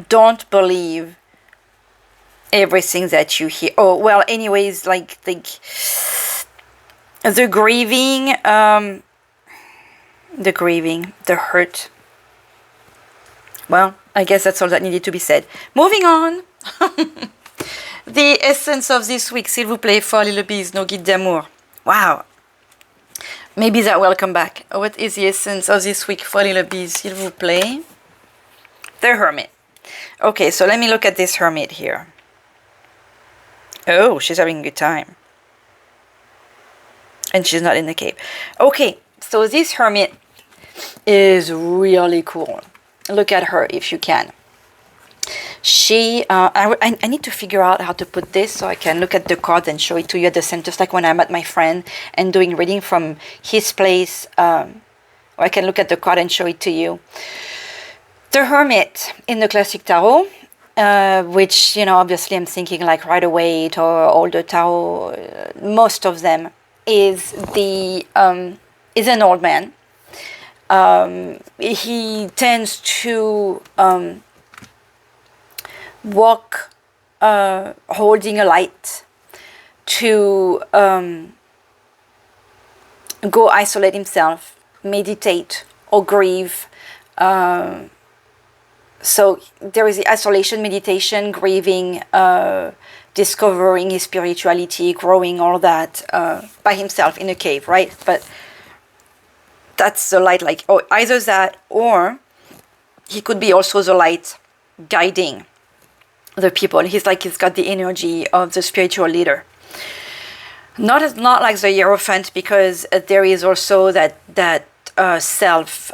don't believe everything that you hear. Oh well. Anyways, like the grieving, the hurt. Well, I guess that's all that needed to be said. Moving on. The essence of this week, s'il vous plaît, folie le bise, no guide d'amour. Wow. Maybe that will come back. What is the essence of this week, folie le bise, s'il vous plaît? The Hermit. Okay, so let me look at this Hermit here. Oh, she's having a good time. And she's not in the cave. Okay, so this Hermit is really cool. Look at her if you can. She, I need to figure out how to put this so I can look at the card and show it to you at the same, just like when I met my friend and doing reading from his place. Or I can look at the card and show it to you. The Hermit in the classic tarot, which, you know, obviously I'm thinking like Rider-Waite or all the tarot, most of them, is an old man. He tends to walk holding a light, to go isolate himself, meditate or grieve. So there is the isolation, meditation, grieving, discovering his spirituality, growing, all that by himself in a cave, right? But that's the light, like, oh, either that, or he could be also the light guiding the people. He's got the energy of the spiritual leader. Not like the Hierophant, because there is also that self.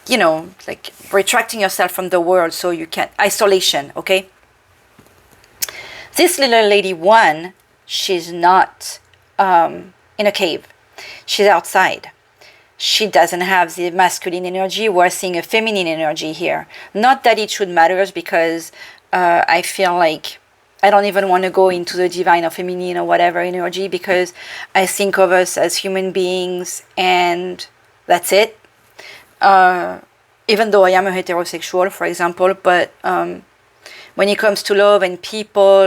You know, like retracting yourself from the world so you can isolation. Okay. This little lady one, she's not in a cave. She's outside. She doesn't have the masculine energy. We're seeing a feminine energy here. Not that it should matter, because I feel like I don't even want to go into the divine or feminine or whatever energy, because I think of us as human beings and that's it. Even though I am a heterosexual, for example, but when it comes to love and people,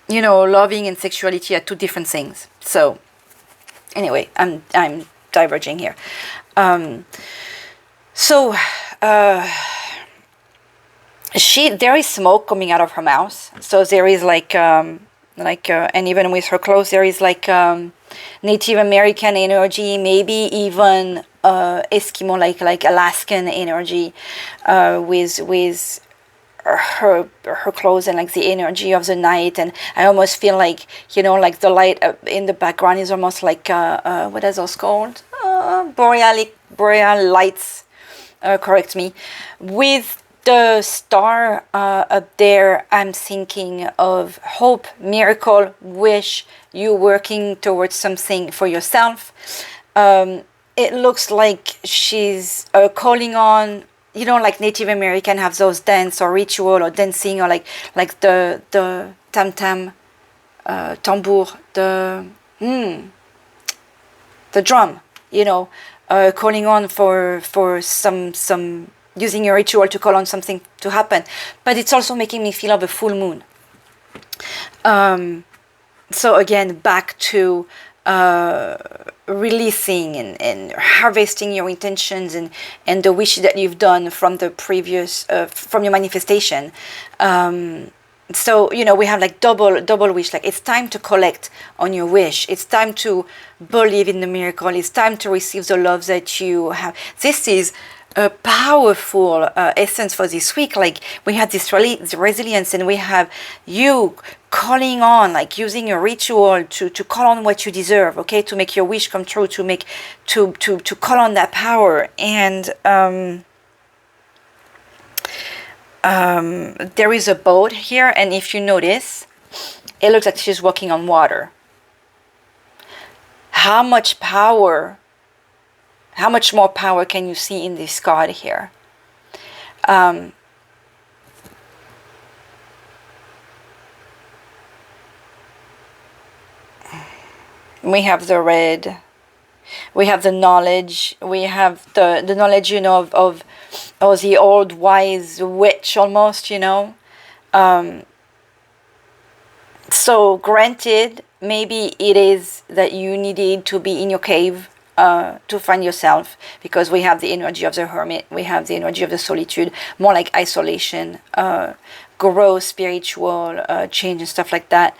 you know, loving and sexuality are two different things. So anyway, I'm diverging here. There is smoke coming out of her mouth. So there is and even with her clothes, there is Native American energy, maybe even Eskimo, like Alaskan energy, with her clothes and like the energy of the night. And I almost feel like, you know, like the light in the background is almost like what are those called? Boreal lights. Correct me. With the star up there, I'm thinking of hope, miracle, wish, you working towards something for yourself. It looks like she's calling on, you know, like Native American have those dance or ritual or dancing, or like the tam-tam, tambour, the drum, you know, calling on for some using a ritual to call on something to happen. But it's also making me feel of a full moon. So again, back to releasing and harvesting your intentions and the wish that you've done from the previous, from your manifestation. So, you know, we have like double wish, like it's time to collect on your wish. It's time to believe in the miracle. It's time to receive the love that you have. This is a powerful essence for this week. Like we have this resilience, and we have you calling on, like using a ritual to call on what you deserve, okay, to make your wish come true, to call on that power. And There is a boat here, and if you notice, it looks like she's walking on water. How much power, how much more power can you see in this card here? We have the red, we have the knowledge, we have the knowledge, you know, of the old wise witch almost, you know. So granted, maybe it is that you needed to be in your cave to find yourself, because we have the energy of the hermit, we have the energy of the solitude, more like isolation, growth, spiritual change and stuff like that.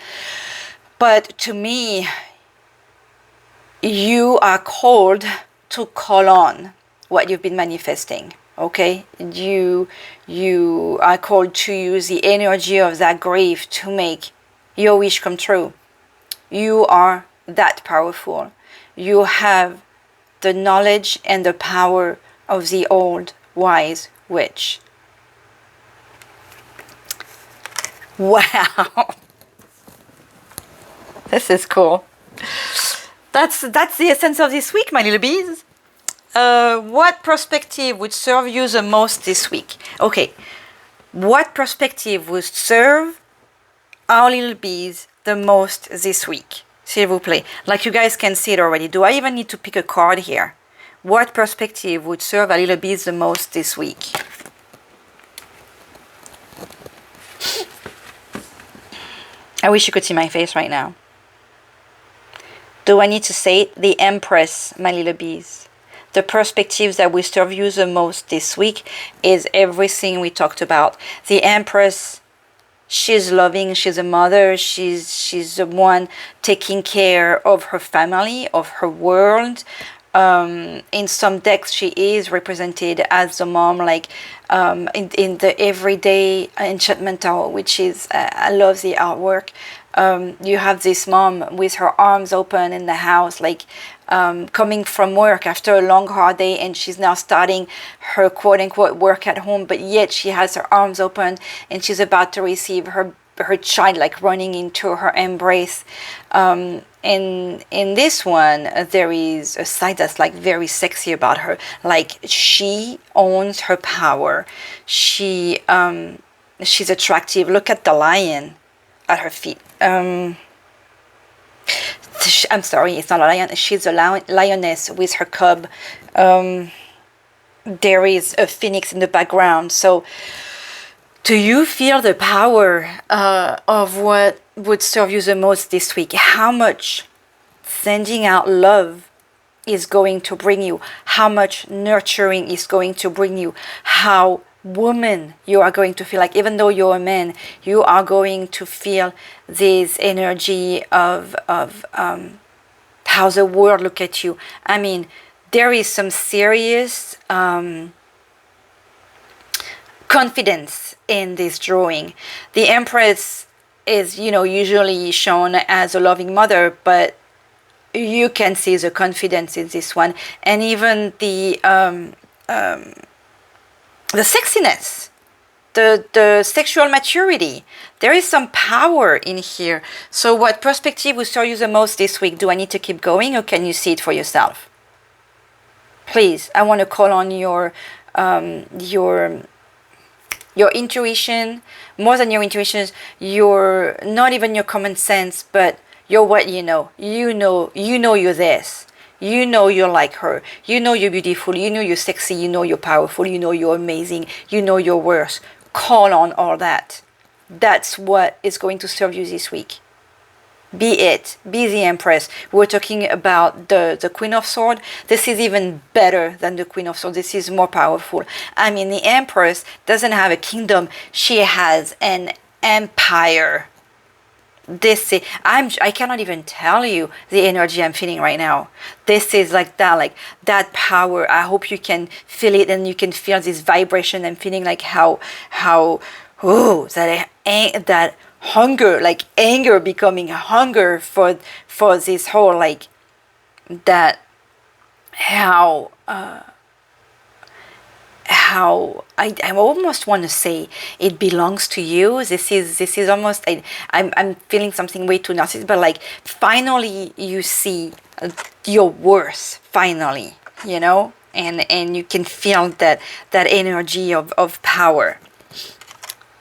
But to me, you are called to call on what you've been manifesting. Okay, you are called to use the energy of that grief to make your wish come true. You are that powerful. You have the knowledge and the power of the old wise witch. Wow. This is cool. That's the essence of this week, my little bees. What perspective would serve you the most this week? Okay, what perspective would serve our little bees the most this week? S'il vous plaît. Like you guys can see it already. Do I even need to pick a card here? What perspective would serve our little bees the most this week? I wish you could see my face right now. Do I need to say it? The Empress, my little bees. The perspectives that will serve you the most this week is everything we talked about. The Empress, she's loving, she's a mother, she's the one taking care of her family, of her world. In some decks, she is represented as the mom, like in the everyday enchantment tower, which is, I love the artwork. You have this mom with her arms open in the house, like coming from work after a long hard day, and she's now starting her quote-unquote work at home, but yet she has her arms open and she's about to receive her child, like running into her embrace. In this one, there is a side that's like very sexy about her, like she owns her power. She's attractive. Look at the lion at her feet. I'm sorry, it's not a lion. She's a lioness with her cub. There is a phoenix in the background. So do you feel the power of what would serve you the most this week? How much sending out love is going to bring you? How much nurturing is going to bring you? How woman you are going to feel, like even though you're a man, you are going to feel this energy of how the world look at you. I mean, there is some serious confidence in this drawing. The Empress is, you know, usually shown as a loving mother, but you can see the confidence in this one, and even the sexiness, the sexual maturity. There is some power in here. So what perspective will serve you the most this week? Do I need to keep going, or can you see it for yourself? Please, I want to call on your intuition, more than your intuitions, your, not even your common sense, but your what you know. You know you're this. You know you're like her. You know you're beautiful. You know you're sexy. You know you're powerful. You know you're amazing. You know your worth. Call on all that. That's what is going to serve you this week. Be it. Be the Empress. We're talking about the Queen of Swords. This is even better than the Queen of Swords. This is more powerful. I mean, the Empress doesn't have a kingdom. She has an empire. This is, I cannot even tell you the energy I'm feeling right now. This is like that power. I hope you can feel it, and you can feel this vibration. I'm feeling like how that hunger, like anger becoming hunger for this whole, like how I almost want to say it belongs to you. This is almost I'm feeling something way too narcissistic, but like finally you see your worth, finally, you know, and you can feel that energy of power.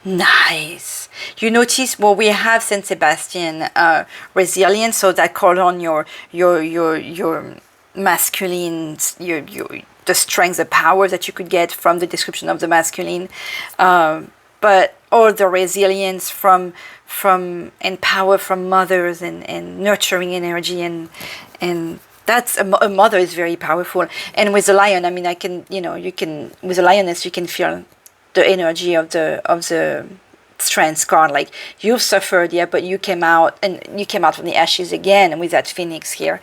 Nice. You notice, well, we have Saint Sebastian resilience, so that call on your masculine, your the strength, the power that you could get from the description of the masculine, but all the resilience from and power from mothers and nurturing energy and that's a mother is very powerful. And with the lion, I mean, I can, you know, you can, with the lioness, you can feel the energy of the strength card. Like, you've suffered, yeah, but you came out, and you came out from the ashes again with that phoenix here.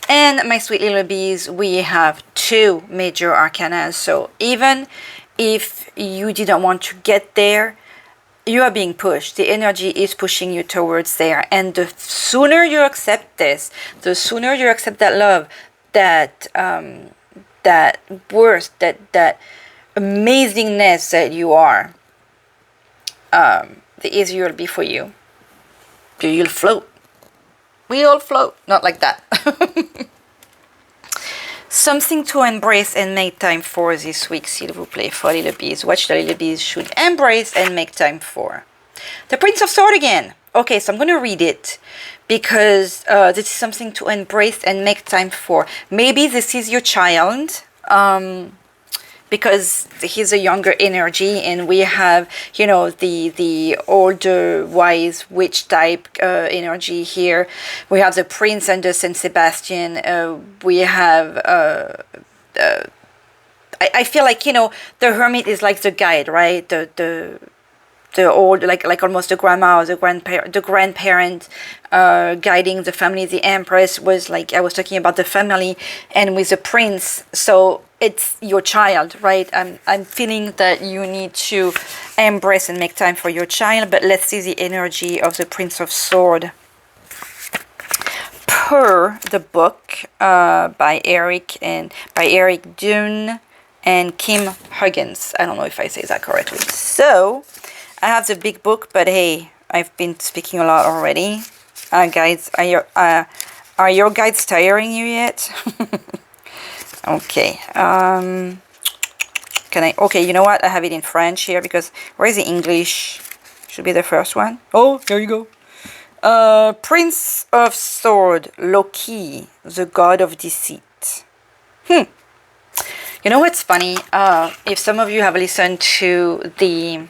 And my sweet little bees, we have 2 major arcana. So even if you didn't want to get there, you are being pushed. The energy is pushing you towards there. And the sooner you accept this, the sooner you accept that love, that that worth, that amazingness that you are, the easier it'll be for you. You'll float. We all float. Not like that. Something to embrace and make time for this week, s'il vous plaît, for little bees. What the little bees should embrace and make time for. The Prince of Swords again. Okay, so I'm going to read it because this is something to embrace and make time for. Maybe this is your child, because he's a younger energy, and we have, you know, the older wise witch type energy here. We have the Prince under Saint Sebastian. We have I feel like, you know, the Hermit is like the guide, right? The old, like almost the grandma or the grandparent guiding the family. The Empress was like, I was talking about the family, and with the Prince, so it's your child, right? I'm feeling that you need to embrace and make time for your child. But let's see the energy of the Prince of Swords per the book by Erik Dunne and Kim Huggens. I don't know if I say that correctly. So I have the big book, but hey, I've been speaking a lot already. Guides, are your guides tiring you yet? Okay. Can I? Okay, you know what? I have it in French here because where is the English? Should be the first one. Oh, there you go. Prince of Swords, Loki, the god of deceit. You know what's funny? If some of you have listened to the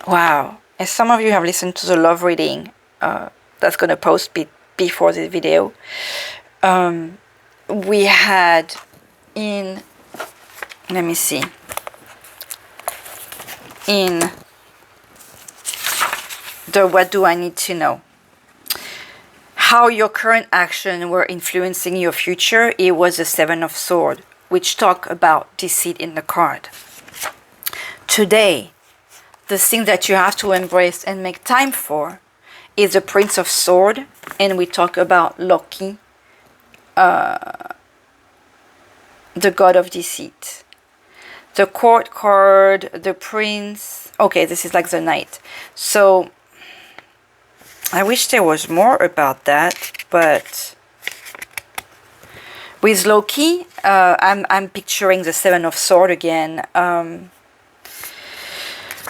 wow, if some of you have listened to the love reading that's going to post before this video, we had in, let me see, in the what do I need to know, how your current action were influencing your future. It was the 7 of Swords, which talk about deceit in the card. Today, the thing that you have to embrace and make time for is the Prince of Swords, and we talk about Loki, the god of deceit. The Court card, the Prince. Okay, this is like the Knight. So I wish there was more about that, but with Loki, I'm picturing the 7 of Swords again.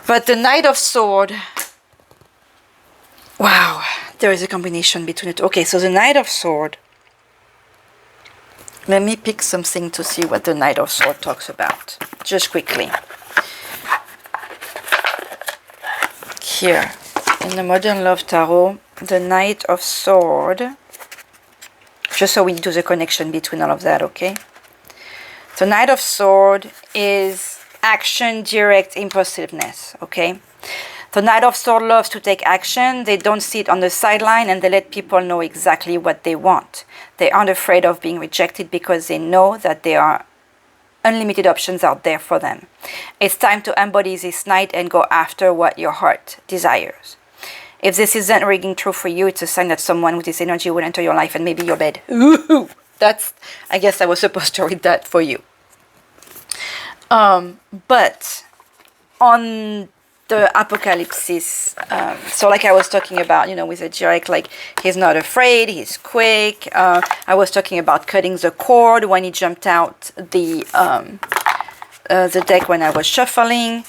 But the Knight of Swords, wow, there is a combination between it. Okay, so the Knight of Swords. Let me pick something to see what the Knight of Swords talks about, just quickly. Here, in the Modern Love Tarot, the Knight of Swords, just so we do the connection between all of that, okay? The Knight of Swords is action, direct impulsiveness, okay? The Knight of Swords loves to take action. They don't sit on the sideline, and they let people know exactly what they want. They aren't afraid of being rejected because they know that there are unlimited options out there for them. It's time to embody this Knight and go after what your heart desires. If this isn't ringing true for you, it's a sign that someone with this energy will enter your life and maybe your bed. Ooh, That's, I guess I was supposed to read that for you. But on the Apokalypsis, so like I was talking about, you know, with Erik, like he's not afraid, he's quick. I was talking about cutting the cord when he jumped out the deck when I was shuffling.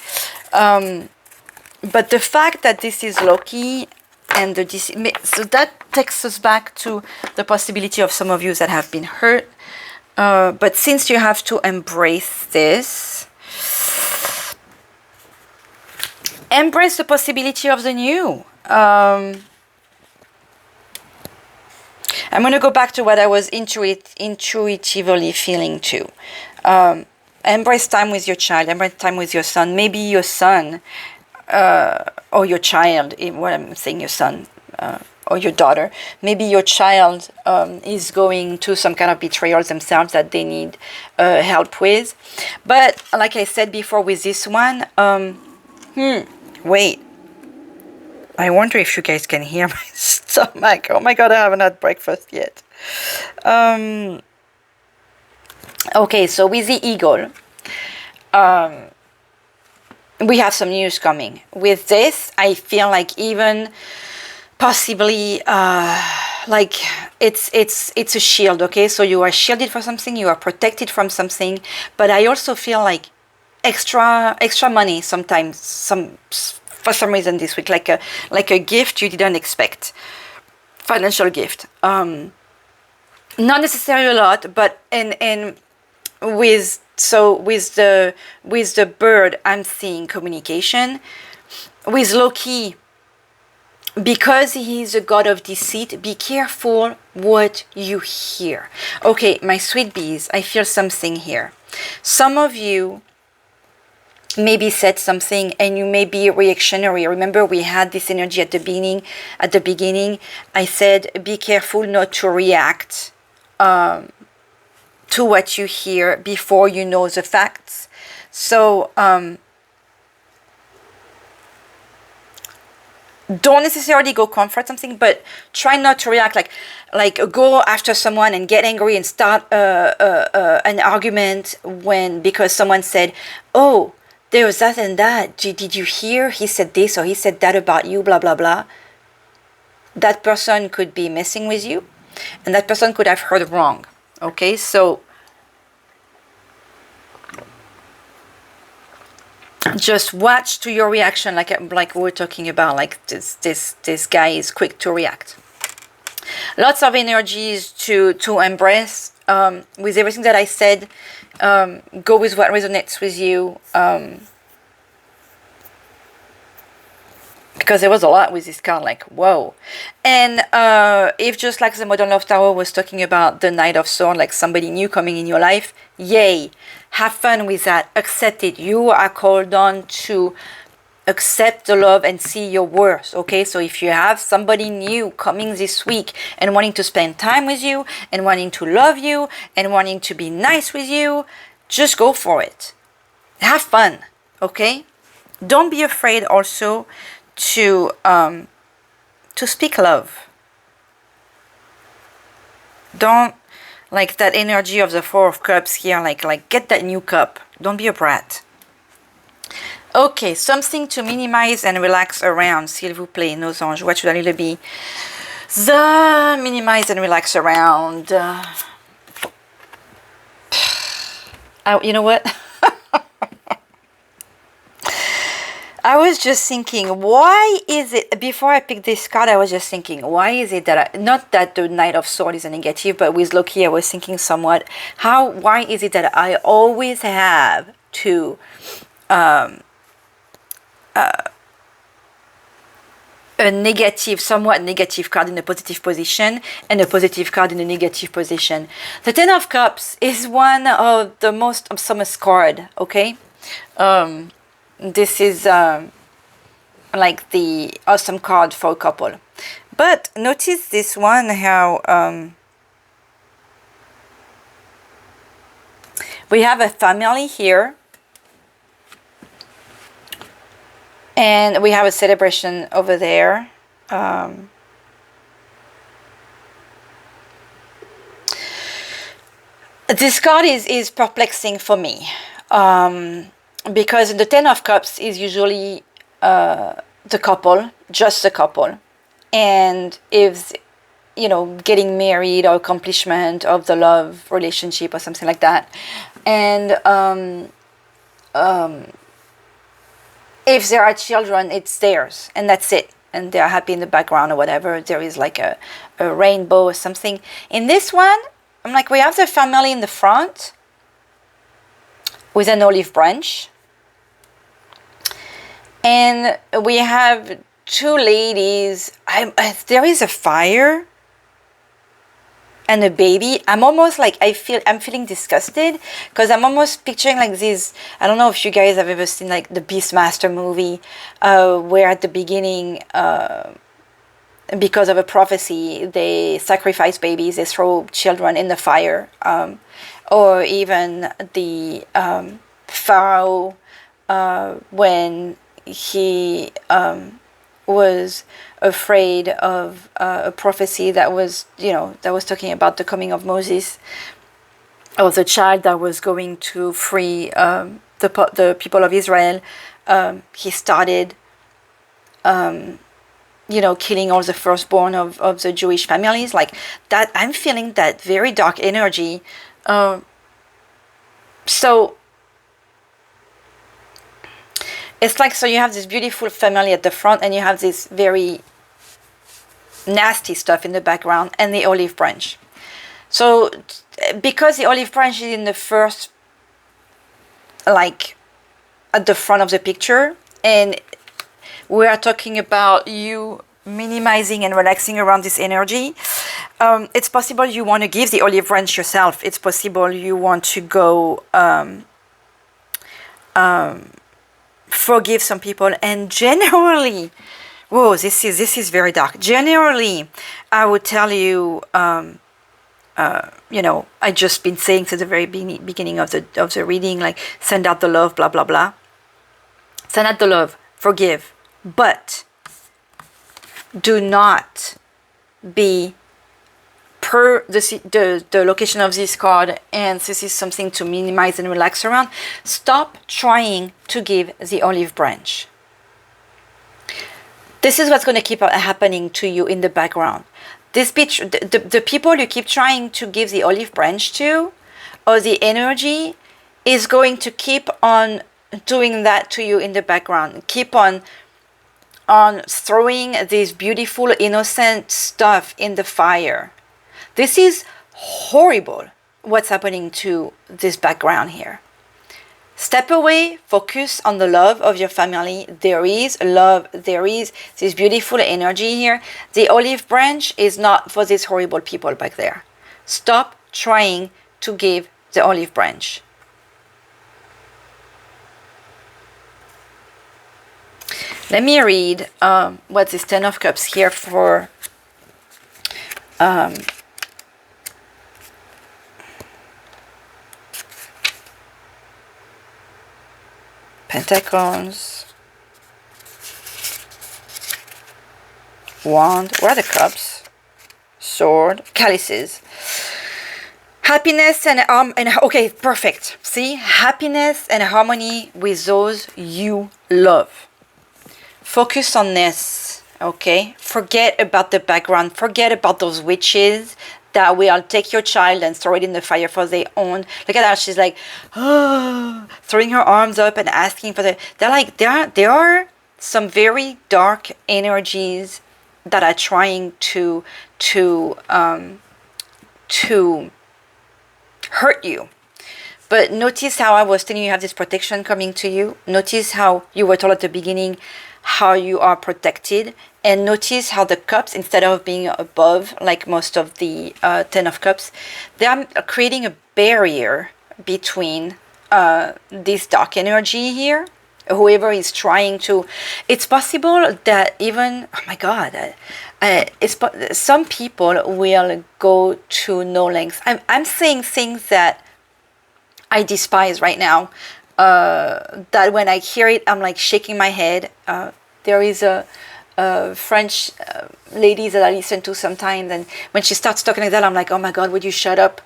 But the fact that this is Loki and so that takes us back to the possibility of some of you that have been hurt. But since you have to embrace this, embrace the possibility of the new. I'm going to go back to what I was intuitively feeling too. Embrace time with your child, embrace time with your son. Maybe your son or your child, what I'm saying, your son or your daughter. Maybe your child is going to some kind of betrayal themselves that they need help with. But like I said before with this one, wait. I wonder if you guys can hear my stomach. Oh my God, I haven't had breakfast yet. Okay, so with the eagle, we have some news coming. With this, I feel like even possibly like it's a shield, okay? So you are shielded for something, you are protected from something, but I also feel like extra money sometimes, for some reason this week, like a gift you didn't expect, financial gift. Not necessarily a lot, but and with the bird, I'm seeing communication. With Loki, because he's a god of deceit, be careful what you hear. Okay, my sweet bees, I feel something here. Some of you maybe said something and you may be reactionary. Remember, we had this energy at the beginning. I said, be careful not to react to what you hear before you know the facts. So don't necessarily go comfort something, but try not to react like go after someone and get angry and start an argument because someone said, oh, there was that and that. Did you hear? He said this or he said that about you, blah, blah, blah. That person could be messing with you and that person could have heard wrong. Okay, so just watch to your reaction, like we're talking about, like this guy is quick to react. Lots of energies to embrace. With everything that I said, go with what resonates with you. Because there was a lot with this card, like, whoa. And if just like the Modern Love Tower was talking about the Knight of Swords, like somebody new coming in your life, yay. Have fun with that. Accept it. You are called on to accept the love and see your worth, okay? So if you have somebody new coming this week and wanting to spend time with you and wanting to love you and wanting to be nice with you, just go for it. Have fun, okay? Don't be afraid also to speak love. Don't, like that energy of the Four of Cups here, like get that new cup. Don't be a brat. Okay, something to minimize and relax around, s'il vous plaît, nos anges. What should I really be? The minimize and relax around. You know what? I was just thinking, why is it, before I picked this card, I was just thinking, why is it that, not that the Knight of Swords is a negative, but with Loki, I was thinking somewhat, why is it that I always have to, somewhat negative card in a positive position and a positive card in a negative position. The Ten of Cups is one of the most awesome card, okay? This is like the awesome card for a couple. But notice this one, how we have a family here. And we have a celebration over there. This card is perplexing for me, because the Ten of Cups is usually the couple, just the couple, and if getting married or accomplishment of the love relationship or something like that, and if there are children, it's theirs and that's it, and they're happy in the background or whatever. There is like a rainbow or something. In this one, I'm like, we have the family in the front with an olive branch, and we have two ladies. There is a fire and a baby. I'm almost like, I'm feeling disgusted, because I'm almost picturing like this. I don't know if you guys have ever seen like the Beastmaster movie, where at the beginning, because of a prophecy, they sacrifice babies, they throw children in the fire, or even the Pharaoh, when he was afraid of a prophecy that was talking about the coming of Moses, or the child that was going to free the people of Israel. He started killing all the firstborn of the Jewish families, like that. I'm feeling that very dark energy. So it's like, so you have this beautiful family at the front, and you have this very nasty stuff in the background, and the olive branch. So because the olive branch is in the first, like at the front of the picture, and we are talking about you minimizing and relaxing around this energy, it's possible you want to give the olive branch yourself. It's possible you want to go forgive some people. And generally, whoa, this is very dark. Generally, I would tell you, I just been saying to the very beginning of the reading, like, send out the love, blah blah blah. Send out the love, forgive, but do not be, per the location of this card, and this is something to minimize and relax around. Stop trying to give the olive branch. This is what's going to keep happening to you in the background. The people you keep trying to give the olive branch to, or the energy, is going to keep on doing that to you in the background. Keep on throwing this beautiful, innocent stuff in the fire. This is horrible, what's happening to this background here. Step away, focus on the love of your family. There is love, there is this beautiful energy here. The olive branch is not for these horrible people back there. Stop trying to give the olive branch. Let me read what this Ten of Cups here for. Pentacles, Wand, where are the cups? Sword, Chalices. Happiness and okay, perfect. See, happiness and harmony with those you love. Focus on this, okay? Forget about the background. Forget about those witches that will take your child and throw it in the fire for their own. Look at that. She's like, oh, throwing her arms up and asking for the. They're like, there are some very dark energies that are trying to hurt you. But notice how I was telling you have this protection coming to you. Notice how you were told at the beginning how you are protected. And notice how the cups, instead of being above, like most of the Ten of Cups, they are creating a barrier between this dark energy here. Whoever is trying to, it's possible that even, oh my God, some people will go to no lengths. I'm saying things that I despise right now, that when I hear it, I'm like shaking my head. There is a French ladies that I listen to sometimes, and when she starts talking like that, I'm like, oh my God, would you shut up?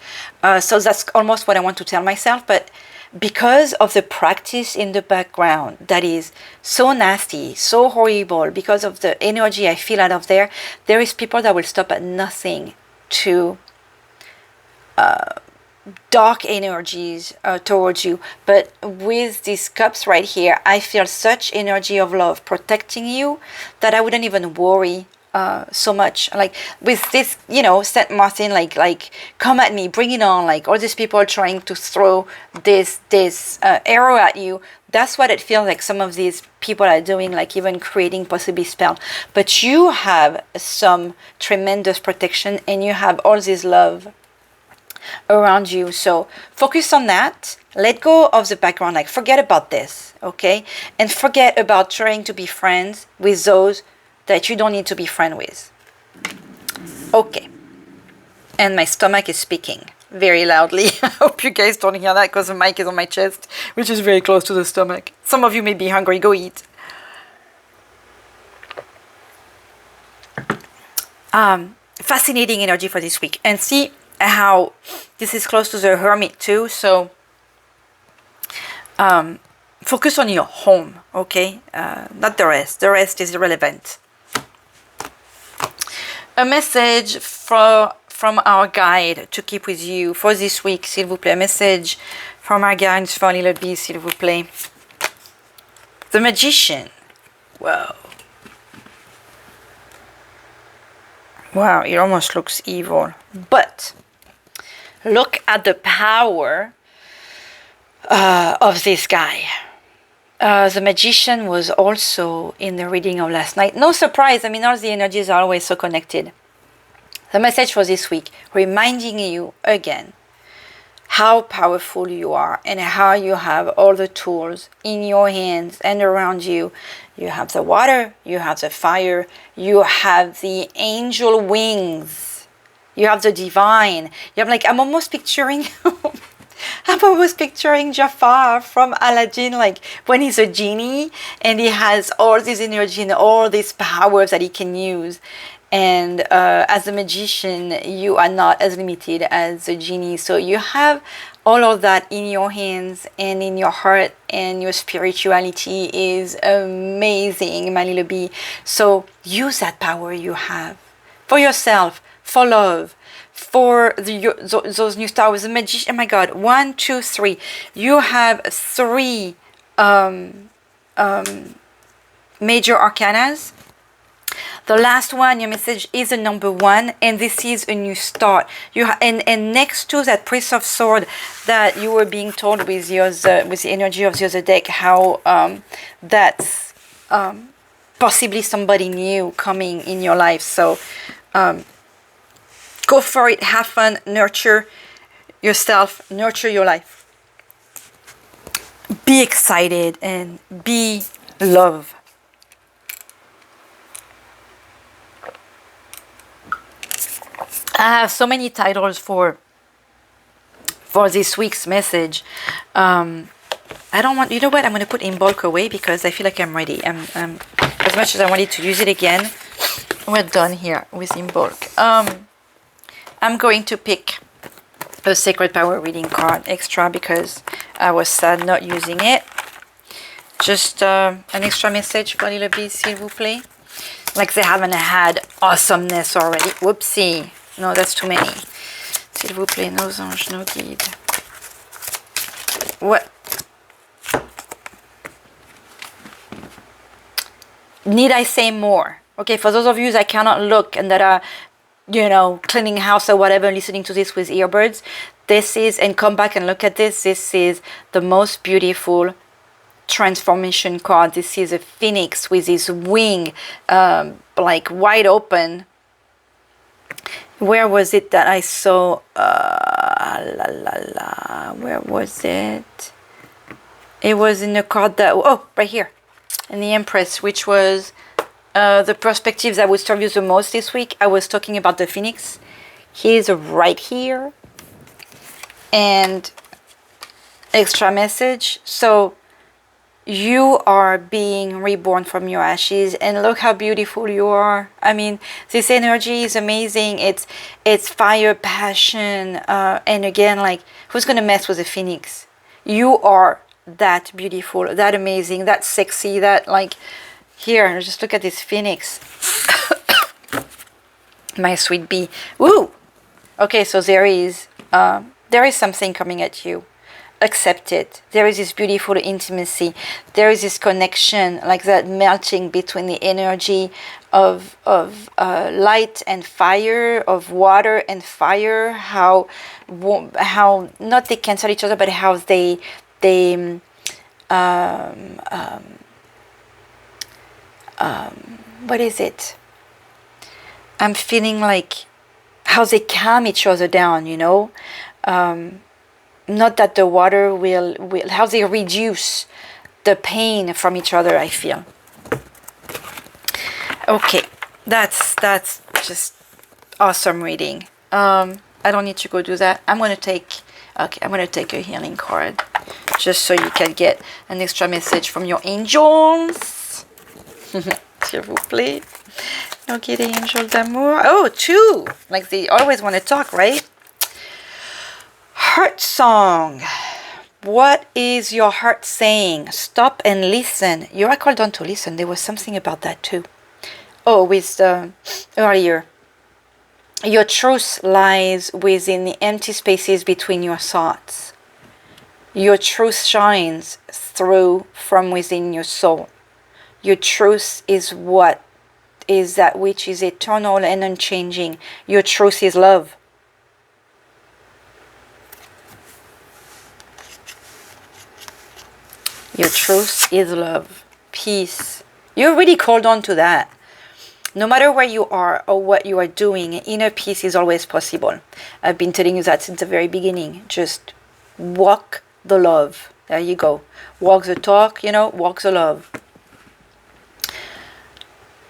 So that's almost what I want to tell myself. But because of the practice in the background that is so nasty, so horrible, because of the energy I feel out of there, there is people that will stop at nothing to dark energies towards you. But with these cups right here, I feel such energy of love protecting you that I wouldn't even worry so much. Like with this, you know, Saint Martin, like come at me, bring it on, like all these people trying to throw this arrow at you. That's what it feels like some of these people are doing, like even creating possibly spell. But you have some tremendous protection, and you have all this love around you. So focus on that. Let go of the background. Like forget about this, okay? And forget about trying to be friends with those that you don't need to be friends with. Okay. And my stomach is speaking very loudly. I hope you guys don't hear that because the mic is on my chest, which is very close to the stomach. Some of you may be hungry. Go eat. Fascinating energy for this week. And see how this is close to the Hermit too. So focus on your home, okay? Not the rest. The rest is irrelevant. A message from our guide to keep with you for this week, s'il vous plaît. A message from our guides for Little B, s'il vous plaît. The Magician. Wow. Wow, it almost looks evil. But look at the power of this guy. The Magician was also in the reading of last night. No surprise. I mean, all the energies are always so connected. The message for this week, reminding you again how powerful you are and how you have all the tools in your hands and around you. You have the water, you have the fire, you have the angel wings, you have the divine. You have like, I'm almost picturing Jafar from Aladdin, like when he's a genie and he has all this energy and all these powers that he can use. And as a magician, you are not as limited as a genie. So you have all of that in your hands and in your heart, and your spirituality is amazing, my little bee. So use that power you have for yourself, for love, for those new stars. The magician, oh my God, 1, 2, 3. You have 3 major arcanas. The last one, your message is a number 1, and this is a new start. And next to that Prince of Sword that you were being told with the energy of the other deck, how that's possibly somebody new coming in your life. So go for it, have fun, nurture yourself, nurture your life. Be excited and be love. I have so many titles for this week's message. I don't want, you know what, I'm going to put in bulk away because I feel like I'm ready. I'm as much as I wanted to use it again, we're done here with in bulk. I'm going to pick a Sacred Power reading card extra because I was sad not using it. Just an extra message for Little Bee, s'il vous plaît. Like they haven't had awesomeness already. Whoopsie. No, that's too many. S'il vous plaît, nos anges, nos guides. What? Need I say more? Okay, for those of you that cannot look and that are, you know, cleaning house or whatever, listening to this with earbuds, this is, and come back and look at this, this is the most beautiful transformation card. This is a phoenix with his wing like wide open. Where was it that I saw? Where was it? It was in the card that, oh, right here. In the Empress, which was the perspectives that would serve you the most this week. I was talking about the Phoenix. He's right here. And extra message. So you are being reborn from your ashes, and look how beautiful you are. I mean, this energy is amazing. It's fire, passion, and again, like, who's gonna mess with a phoenix? You are that beautiful, that amazing, that sexy, that, like, here, just look at this phoenix. My sweet bee. Woo! Okay, so there is something coming at you. Accept it. There is this beautiful intimacy. There is this connection, like that melting between the energy of light and fire, of water and fire. How not they cancel each other, but how they what is it? I'm feeling like how they calm each other down, you know. Not that the water will how they reduce the pain from each other, I feel. Okay, that's just awesome reading. I don't need to go do that. I'm gonna take a healing card just so you can get an extra message from your angels. S'il vous plaît. Okay, the angel d'amour. Oh, 2. Like they always want to talk, right? Heart song. What is your heart saying? Stop and listen. You are called on to listen. There was something about that too. Oh, with the earlier. Your truth lies within the empty spaces between your thoughts. Your truth shines through from within your soul. Your truth is what is that which is eternal and unchanging. Your truth is love. Your truth is love, peace. You're really called on to that. No matter where you are or what you are doing, inner peace is always possible. I've been telling you that since the very beginning. Just walk the love. There you go. Walk the talk, you know, walk the love.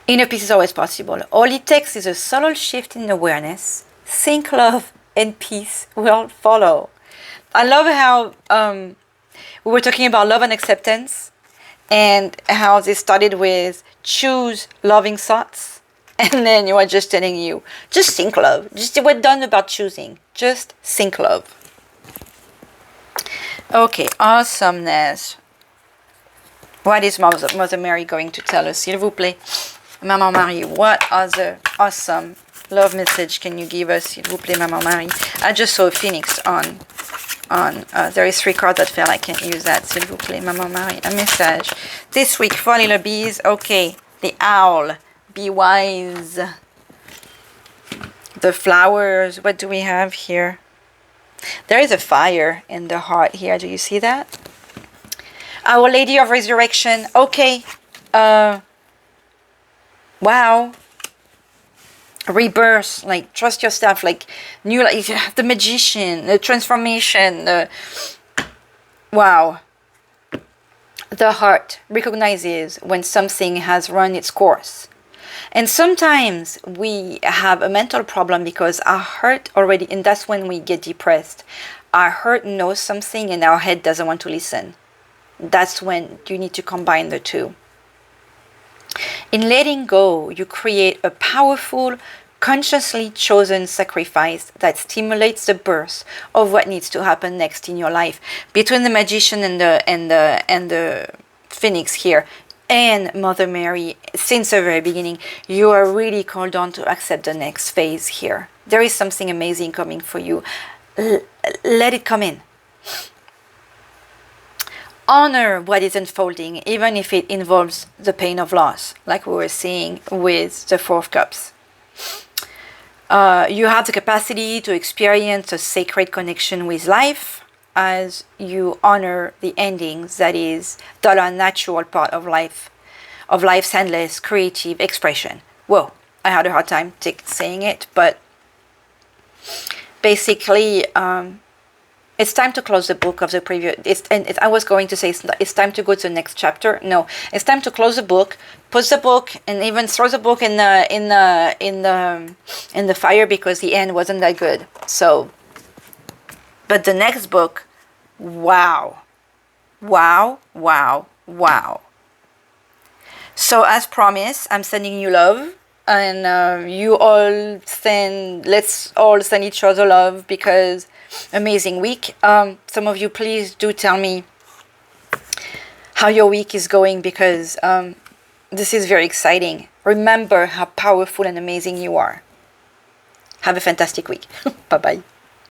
Inner peace is always possible. All it takes is a subtle shift in awareness. Think love and peace will follow. I love how we were talking about love and acceptance, and how they started with choose loving thoughts, and then you are just telling you, just think love. Just we're done about choosing. Just think love. Okay, awesomeness. What is Mother Mary going to tell us? S'il vous plaît. Maman Marie, what other awesome love message can you give us? S'il vous plaît, Maman Marie. I just saw a phoenix on there is 3 cards that fell. I can't use that. S'il vous plaît, Maman Marie. A message. This week for little bees. Okay. The owl. Be wise. The flowers. What do we have here? There is a fire in the heart here. Do you see that? Our Lady of Resurrection. Okay. Wow. Rebirth, like trust yourself, like new, like the magician, the transformation, wow. The heart recognizes when something has run its course. And sometimes we have a mental problem because our heart already, and that's when we get depressed. Our heart knows something and our head doesn't want to listen. That's when you need to combine the two. In letting go, you create a powerful, consciously chosen sacrifice that stimulates the birth of what needs to happen next in your life. Between the magician and the phoenix here, and Mother Mary, since the very beginning, you are really called on to accept the next phase here. There is something amazing coming for you. Let it come in. Honor what is unfolding, even if it involves the pain of loss, like we were seeing with the 4 of Cups. You have the capacity to experience a sacred connection with life as you honor the endings that are natural part of life, of life's endless creative expression. Whoa, I had a hard time saying it, but basically, it's time to close the book of the previous. I was going to say it's time to go to the next chapter. No, it's time to close the book, put the book, and even throw the book in the fire because the end wasn't that good. So, but the next book, wow, wow, wow, Wow. So as promised, I'm sending you love, and you all let's all send each other love, because amazing week. Some of you, please do tell me how your week is going, because this is very exciting. Remember how powerful and amazing you are. Have a fantastic week. Bye-bye.